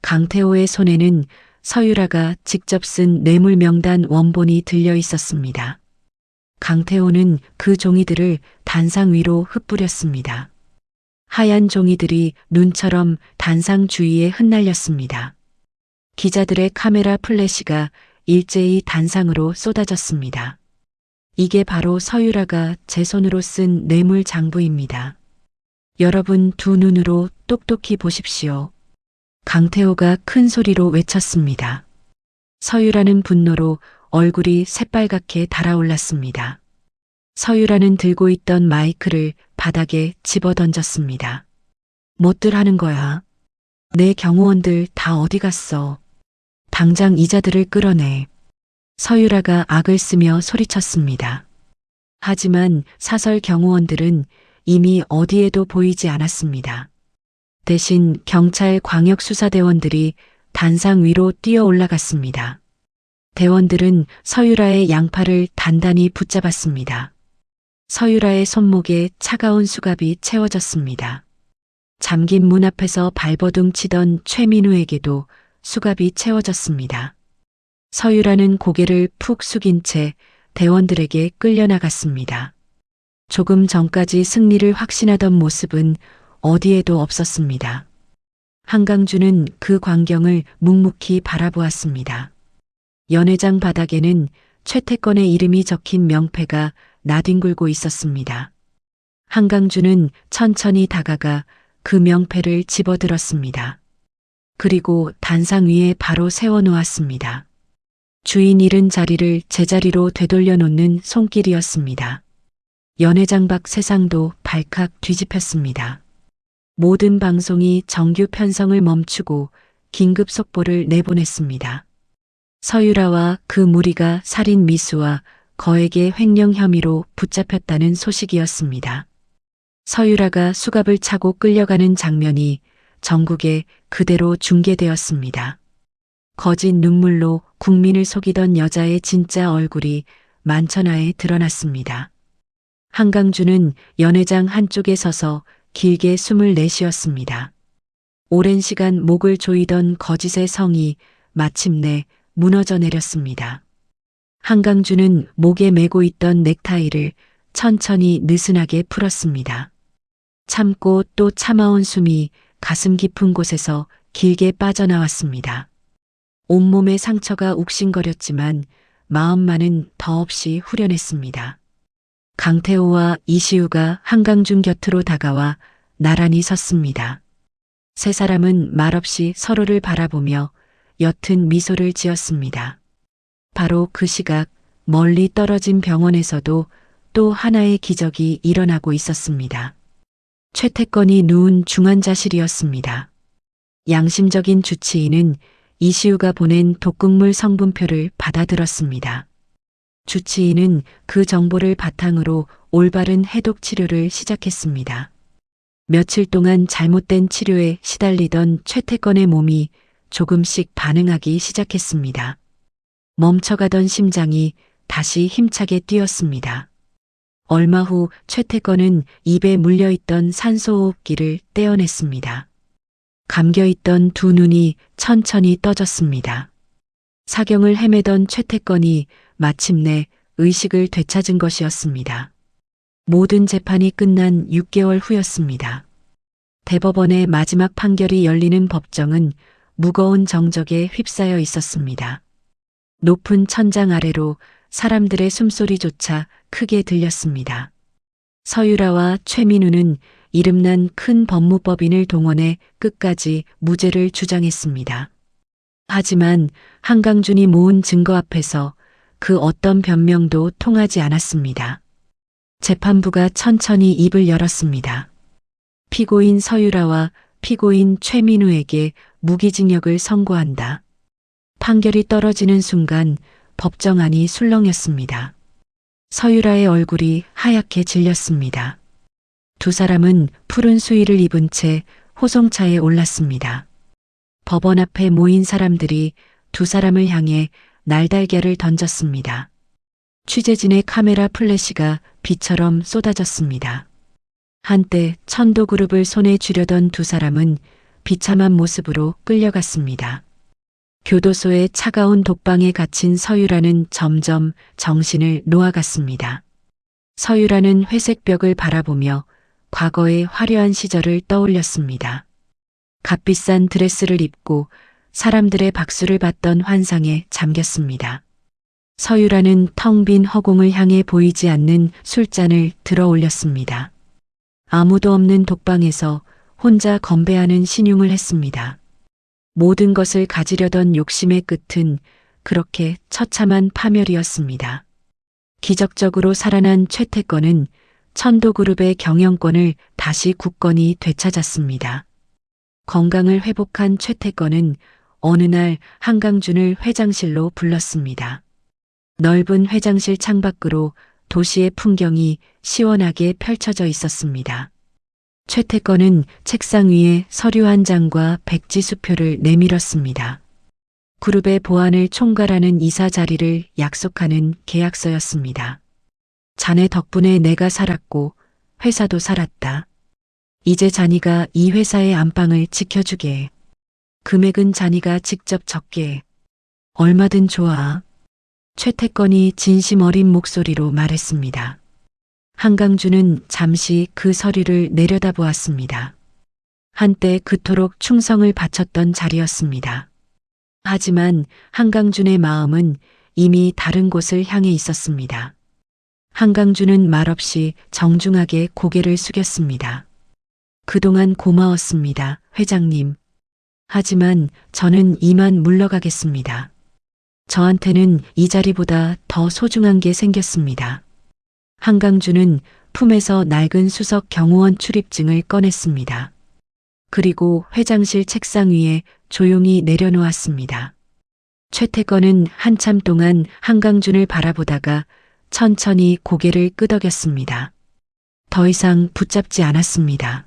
강태호의 손에는 서유라가 직접 쓴 뇌물 명단 원본이 들려 있었습니다. 강태호는 그 종이들을 단상 위로 흩뿌렸습니다. 하얀 종이들이 눈처럼 단상 주위에 흩날렸습니다. 기자들의 카메라 플래시가 일제히 단상으로 쏟아졌습니다. 이게 바로 서유라가 제 손으로 쓴 뇌물 장부입니다. 여러분 두 눈으로 똑똑히 보십시오. 강태호가 큰 소리로 외쳤습니다. 서유라는 분노로 얼굴이 새빨갛게 달아올랐습니다. 서유라는 들고 있던 마이크를 바닥에 집어던졌습니다. 못들 하는 거야. 내 경호원들 다 어디 갔어. 당장 이자들을 끌어내. 서유라가 악을 쓰며 소리쳤습니다. 하지만 사설 경호원들은 이미 어디에도 보이지 않았습니다. 대신 경찰 광역수사대원들이 단상 위로 뛰어 올라갔습니다. 대원들은 서유라의 양팔을 단단히 붙잡았습니다. 서유라의 손목에 차가운 수갑이 채워졌습니다. 잠긴 문 앞에서 발버둥 치던 최민우에게도 수갑이 채워졌습니다. 서유라는 고개를 푹 숙인 채 대원들에게 끌려나갔습니다. 조금 전까지 승리를 확신하던 모습은 어디에도 없었습니다. 한강준은 그 광경을 묵묵히 바라보았습니다. 연회장 바닥에는 최태권의 이름이 적힌 명패가 나뒹굴고 있었습니다. 한강준은 천천히 다가가 그 명패를 집어들었습니다. 그리고 단상 위에 바로 세워놓았습니다. 주인 잃은 자리를 제자리로 되돌려 놓는 손길이었습니다. 연회장 밖 세상도 발칵 뒤집혔습니다. 모든 방송이 정규 편성을 멈추고 긴급 속보를 내보냈습니다. 서유라와 그 무리가 살인 미수와 거액의 횡령 혐의로 붙잡혔다는 소식이었습니다. 서유라가 수갑을 차고 끌려가는 장면이 전국에 그대로 중계되었습니다. 거짓 눈물로 국민을 속이던 여자의 진짜 얼굴이 만천하에 드러났습니다. 한강준은 연회장 한쪽에 서서 길게 숨을 내쉬었습니다. 오랜 시간 목을 조이던 거짓의 성이 마침내 무너져 내렸습니다. 한강주는 목에 메고 있던 넥타이를 천천히 느슨하게 풀었습니다. 참고 또 참아온 숨이 가슴 깊은 곳에서 길게 빠져나왔습니다. 온몸에 상처가 욱신거렸지만 마음만은 더없이 후련했습니다. 강태호와 이시우가 한강준 곁으로 다가와 나란히 섰습니다. 세 사람은 말없이 서로를 바라보며 옅은 미소를 지었습니다. 바로 그 시각 멀리 떨어진 병원에서도 또 하나의 기적이 일어나고 있었습니다. 최태권이 누운 중환자실이었습니다. 양심적인 주치의는 이시우가 보낸 독극물 성분표를 받아들었습니다. 주치의는 그 정보를 바탕으로 올바른 해독 치료를 시작했습니다. 며칠 동안 잘못된 치료에 시달리던 최태권의 몸이 조금씩 반응하기 시작했습니다. 멈춰가던 심장이 다시 힘차게 뛰었습니다. 얼마 후 최태권은 입에 물려있던 산소호흡기를 떼어냈습니다. 감겨있던 두 눈이 천천히 떠졌습니다. 사경을 헤매던 최태권이 마침내 의식을 되찾은 것이었습니다. 모든 재판이 끝난 6개월 후였습니다. 대법원의 마지막 판결이 열리는 법정은 무거운 정적에 휩싸여 있었습니다. 높은 천장 아래로 사람들의 숨소리조차 크게 들렸습니다. 서유라와 최민우는 이름난 큰 법무법인을 동원해 끝까지 무죄를 주장했습니다. 하지만 한강준이 모은 증거 앞에서 그 어떤 변명도 통하지 않았습니다. 재판부가 천천히 입을 열었습니다. 피고인 서유라와 피고인 최민우에게 무기징역을 선고한다. 판결이 떨어지는 순간 법정 안이 술렁였습니다. 서유라의 얼굴이 하얗게 질렸습니다. 두 사람은 푸른 수의를 입은 채 호송차에 올랐습니다. 법원 앞에 모인 사람들이 두 사람을 향해 날달걀을 던졌습니다. 취재진의 카메라 플래시가 비처럼 쏟아졌습니다. 한때 천도그룹을 손에 쥐려던 두 사람은 비참한 모습으로 끌려갔습니다. 교도소의 차가운 독방에 갇힌 서유라는 점점 정신을 놓아갔습니다. 서유라는 회색 벽을 바라보며 과거의 화려한 시절을 떠올렸습니다. 값비싼 드레스를 입고 사람들의 박수를 받던 환상에 잠겼습니다. 서유라는 텅 빈 허공을 향해 보이지 않는 술잔을 들어 올렸습니다. 아무도 없는 독방에서 혼자 건배하는 신용을 했습니다. 모든 것을 가지려던 욕심의 끝은 그렇게 처참한 파멸이었습니다. 기적적으로 살아난 최태권은 천도그룹의 경영권을 다시 굳건히 되찾았습니다. 건강을 회복한 최태권은 어느 날 한강준을 회장실로 불렀습니다. 넓은 회장실 창밖으로 도시의 풍경이 시원하게 펼쳐져 있었습니다. 최태권은 책상 위에 서류 한 장과 백지 수표를 내밀었습니다. 그룹의 보안을 총괄하는 이사 자리를 약속하는 계약서였습니다. 자네 덕분에 내가 살았고 회사도 살았다. 이제 자니가 이 회사의 안방을 지켜주게 해. 금액은 자니가 직접 적게 해. 얼마든 좋아. 최태권이 진심 어린 목소리로 말했습니다. 한강준은 잠시 그 서류를 내려다보았습니다. 한때 그토록 충성을 바쳤던 자리였습니다. 하지만 한강준의 마음은 이미 다른 곳을 향해 있었습니다. 한강준은 말없이 정중하게 고개를 숙였습니다. 그동안 고마웠습니다, 회장님. 하지만 저는 이만 물러가겠습니다. 저한테는 이 자리보다 더 소중한 게 생겼습니다. 한강준은 품에서 낡은 수석 경호원 출입증을 꺼냈습니다. 그리고 회장실 책상 위에 조용히 내려놓았습니다. 최태권은 한참 동안 한강준을 바라보다가 천천히 고개를 끄덕였습니다. 더 이상 붙잡지 않았습니다.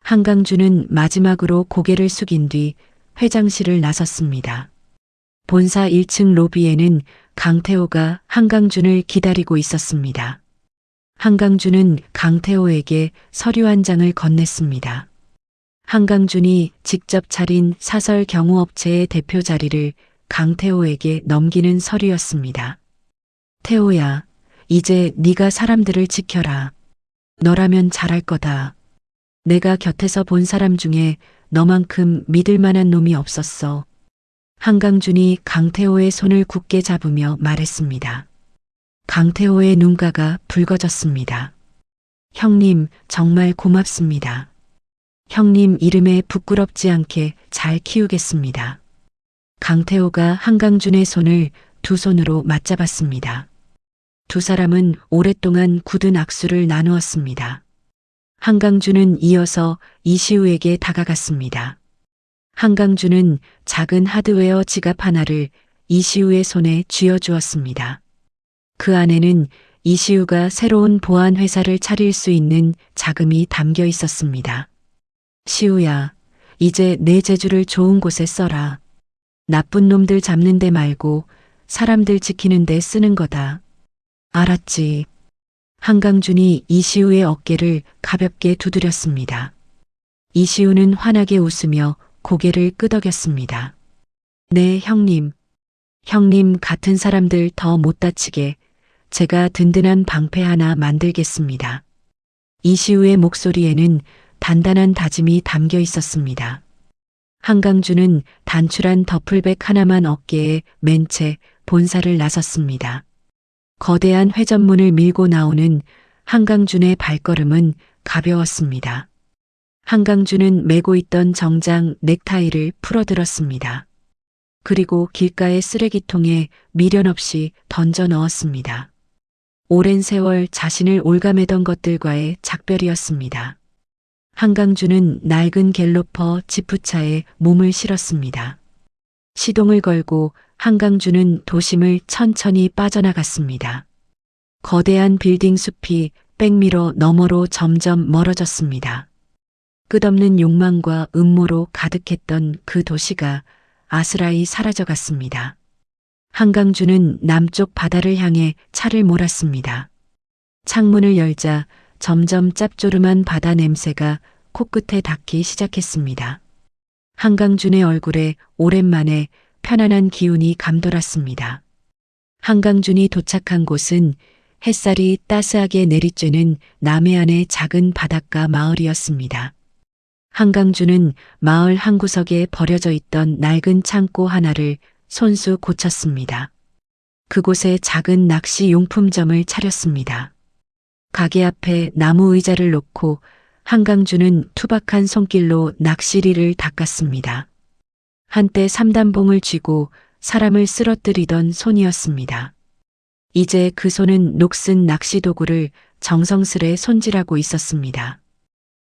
한강준은 마지막으로 고개를 숙인 뒤 회장실을 나섰습니다. 본사 1층 로비에는 강태호가 한강준을 기다리고 있었습니다. 한강준은 강태호에게 서류 한 장을 건넸습니다. 한강준이 직접 차린 사설 경호업체의 대표 자리를 강태호에게 넘기는 서류였습니다. 태호야, 이제 네가 사람들을 지켜라. 너라면 잘할 거다. 내가 곁에서 본 사람 중에 너만큼 믿을 만한 놈이 없었어. 한강준이 강태호의 손을 굳게 잡으며 말했습니다. 강태호의 눈가가 붉어졌습니다. 형님, 정말 고맙습니다. 형님 이름에 부끄럽지 않게 잘 키우겠습니다. 강태호가 한강준의 손을 두 손으로 맞잡았습니다. 두 사람은 오랫동안 굳은 악수를 나누었습니다. 한강준은 이어서 이시우에게 다가갔습니다. 한강준은 작은 하드웨어 지갑 하나를 이시우의 손에 쥐어주었습니다. 그 안에는 이시우가 새로운 보안 회사를 차릴 수 있는 자금이 담겨 있었습니다. 시우야, 이제 내 재주를 좋은 곳에 써라. 나쁜 놈들 잡는 데 말고 사람들 지키는 데 쓰는 거다. 알았지. 한강준이 이시우의 어깨를 가볍게 두드렸습니다. 이시우는 환하게 웃으며 고개를 끄덕였습니다. 네, 형님. 형님 같은 사람들 더 못 다치게 제가 든든한 방패 하나 만들겠습니다. 이시우의 목소리에는 단단한 다짐이 담겨 있었습니다. 한강준은 단출한 더플백 하나만 어깨에 맨 채 본사를 나섰습니다. 거대한 회전문을 밀고 나오는 한강준의 발걸음은 가벼웠습니다. 한강준은 메고 있던 정장 넥타이를 풀어들었습니다. 그리고 길가의 쓰레기통에 미련 없이 던져 넣었습니다. 오랜 세월 자신을 올가매던 것들과의 작별이었습니다. 한강준은 낡은 갤로퍼 지프차에 몸을 실었습니다. 시동을 걸고 한강준은 도심을 천천히 빠져나갔습니다. 거대한 빌딩 숲이 백미러 너머로 점점 멀어졌습니다. 끝없는 욕망과 음모로 가득했던 그 도시가 아스라이 사라져갔습니다. 한강준은 남쪽 바다를 향해 차를 몰았습니다. 창문을 열자 점점 짭조름한 바다 냄새가 코끝에 닿기 시작했습니다. 한강준의 얼굴에 오랜만에 편안한 기운이 감돌았습니다. 한강준이 도착한 곳은 햇살이 따스하게 내리쬐는 남해안의 작은 바닷가 마을이었습니다. 한강준은 마을 한구석에 버려져 있던 낡은 창고 하나를 손수 고쳤습니다. 그곳에 작은 낚시 용품점을 차렸습니다. 가게 앞에 나무 의자를 놓고 한강준은 투박한 손길로 낚시리를 닦았습니다. 한때 삼단봉을 쥐고 사람을 쓰러뜨리던 손이었습니다. 이제 그 손은 녹슨 낚시 도구를 정성스레 손질하고 있었습니다.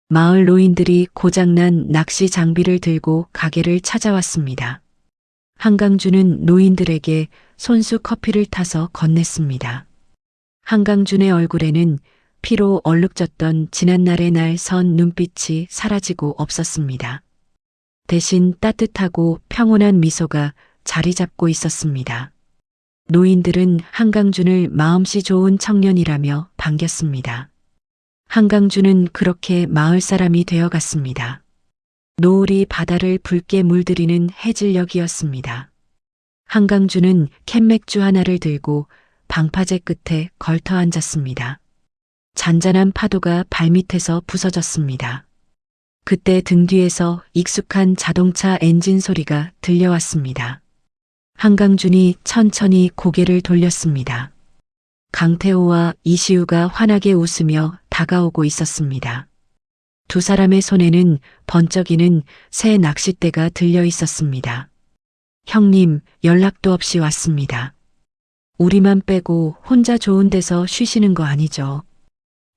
마을 노인들이 고장난 낚시 장비를 들고 가게를 찾아왔습니다. 한강준은 노인들에게 손수 커피를 타서 건넸습니다. 한강준의 얼굴에는 피로 얼룩졌던 지난날의 날 선 눈빛이 사라지고 없었습니다. 대신 따뜻하고 평온한 미소가 자리 잡고 있었습니다. 노인들은 한강준을 마음씨 좋은 청년이라며 반겼습니다. 한강준은 그렇게 마을 사람이 되어갔습니다. 노을이 바다를 붉게 물들이는 해질녘이었습니다. 한강준은 캔맥주 하나를 들고 방파제 끝에 걸터 앉았습니다. 잔잔한 파도가 발밑에서 부서졌습니다. 그때 등 뒤에서 익숙한 자동차 엔진 소리가 들려왔습니다. 한강준이 천천히 고개를 돌렸습니다. 강태호와 이시우가 환하게 웃으며 다가오고 있었습니다. 두 사람의 손에는 번쩍이는 새 낚싯대가 들려 있었습니다. 형님, 연락도 없이 왔습니다. 우리만 빼고 혼자 좋은 데서 쉬시는 거 아니죠?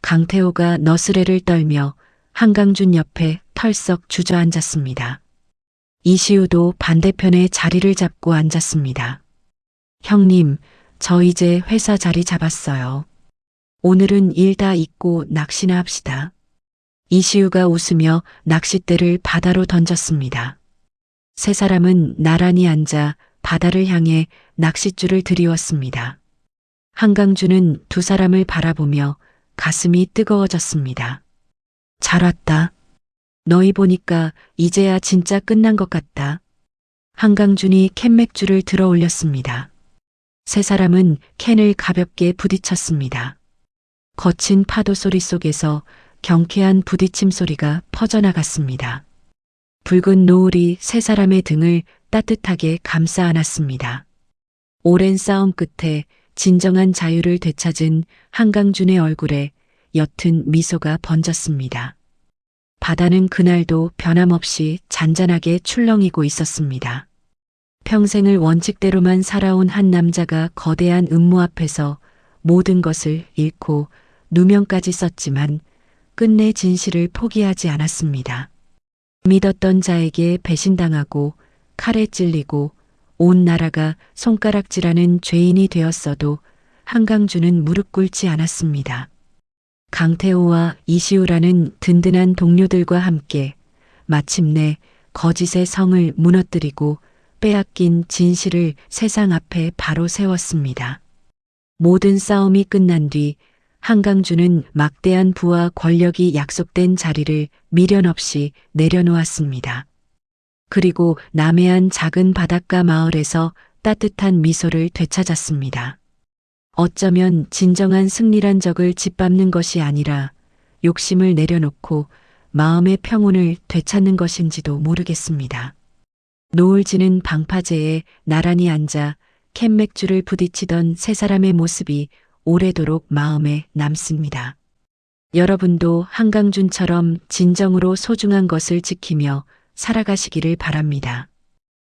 강태호가 너스레를 떨며 한강준 옆에 털썩 주저앉았습니다. 이시우도 반대편에 자리를 잡고 앉았습니다. 형님, 저 이제 회사 자리 잡았어요. 오늘은 일 다 잊고 낚시나 합시다. 이시우가 웃으며 낚싯대를 바다로 던졌습니다. 세 사람은 나란히 앉아 바다를 향해 낚싯줄을 들이웠습니다. 한강준은 두 사람을 바라보며 가슴이 뜨거워졌습니다. 잘 왔다. 너희 보니까 이제야 진짜 끝난 것 같다. 한강준이 캔맥주를 들어 올렸습니다. 세 사람은 캔을 가볍게 부딪혔습니다. 거친 파도 소리 속에서 경쾌한 부딪힘 소리가 퍼져나갔습니다. 붉은 노을이 세 사람의 등을 따뜻하게 감싸 안았습니다. 오랜 싸움 끝에 진정한 자유를 되찾은 한강준의 얼굴에 옅은 미소가 번졌습니다. 바다는 그날도 변함없이 잔잔하게 출렁이고 있었습니다. 평생을 원칙대로만 살아온 한 남자가 거대한 음모 앞에서 모든 것을 잃고 누명까지 썼지만 끝내 진실을 포기하지 않았습니다. 믿었던 자에게 배신당하고 칼에 찔리고 온 나라가 손가락질하는 죄인이 되었어도 한강준은 무릎 꿇지 않았습니다. 강태호와 이시우라는 든든한 동료들과 함께 마침내 거짓의 성을 무너뜨리고 빼앗긴 진실을 세상 앞에 바로 세웠습니다. 모든 싸움이 끝난 뒤 한강준은 막대한 부와 권력이 약속된 자리를 미련 없이 내려놓았습니다. 그리고 남해안 작은 바닷가 마을에서 따뜻한 미소를 되찾았습니다. 어쩌면 진정한 승리란 적을 짓밟는 것이 아니라 욕심을 내려놓고 마음의 평온을 되찾는 것인지도 모르겠습니다. 노을 지는 방파제에 나란히 앉아 캔맥주를 부딪히던 세 사람의 모습이 오래도록 마음에 남습니다. 여러분도 한강준처럼 진정으로 소중한 것을 지키며 살아가시기를 바랍니다.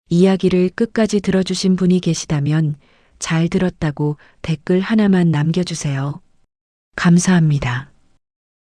이야기를 끝까지 들어주신 분이 계시다면 잘 들었다고 댓글 하나만 남겨주세요. 감사합니다.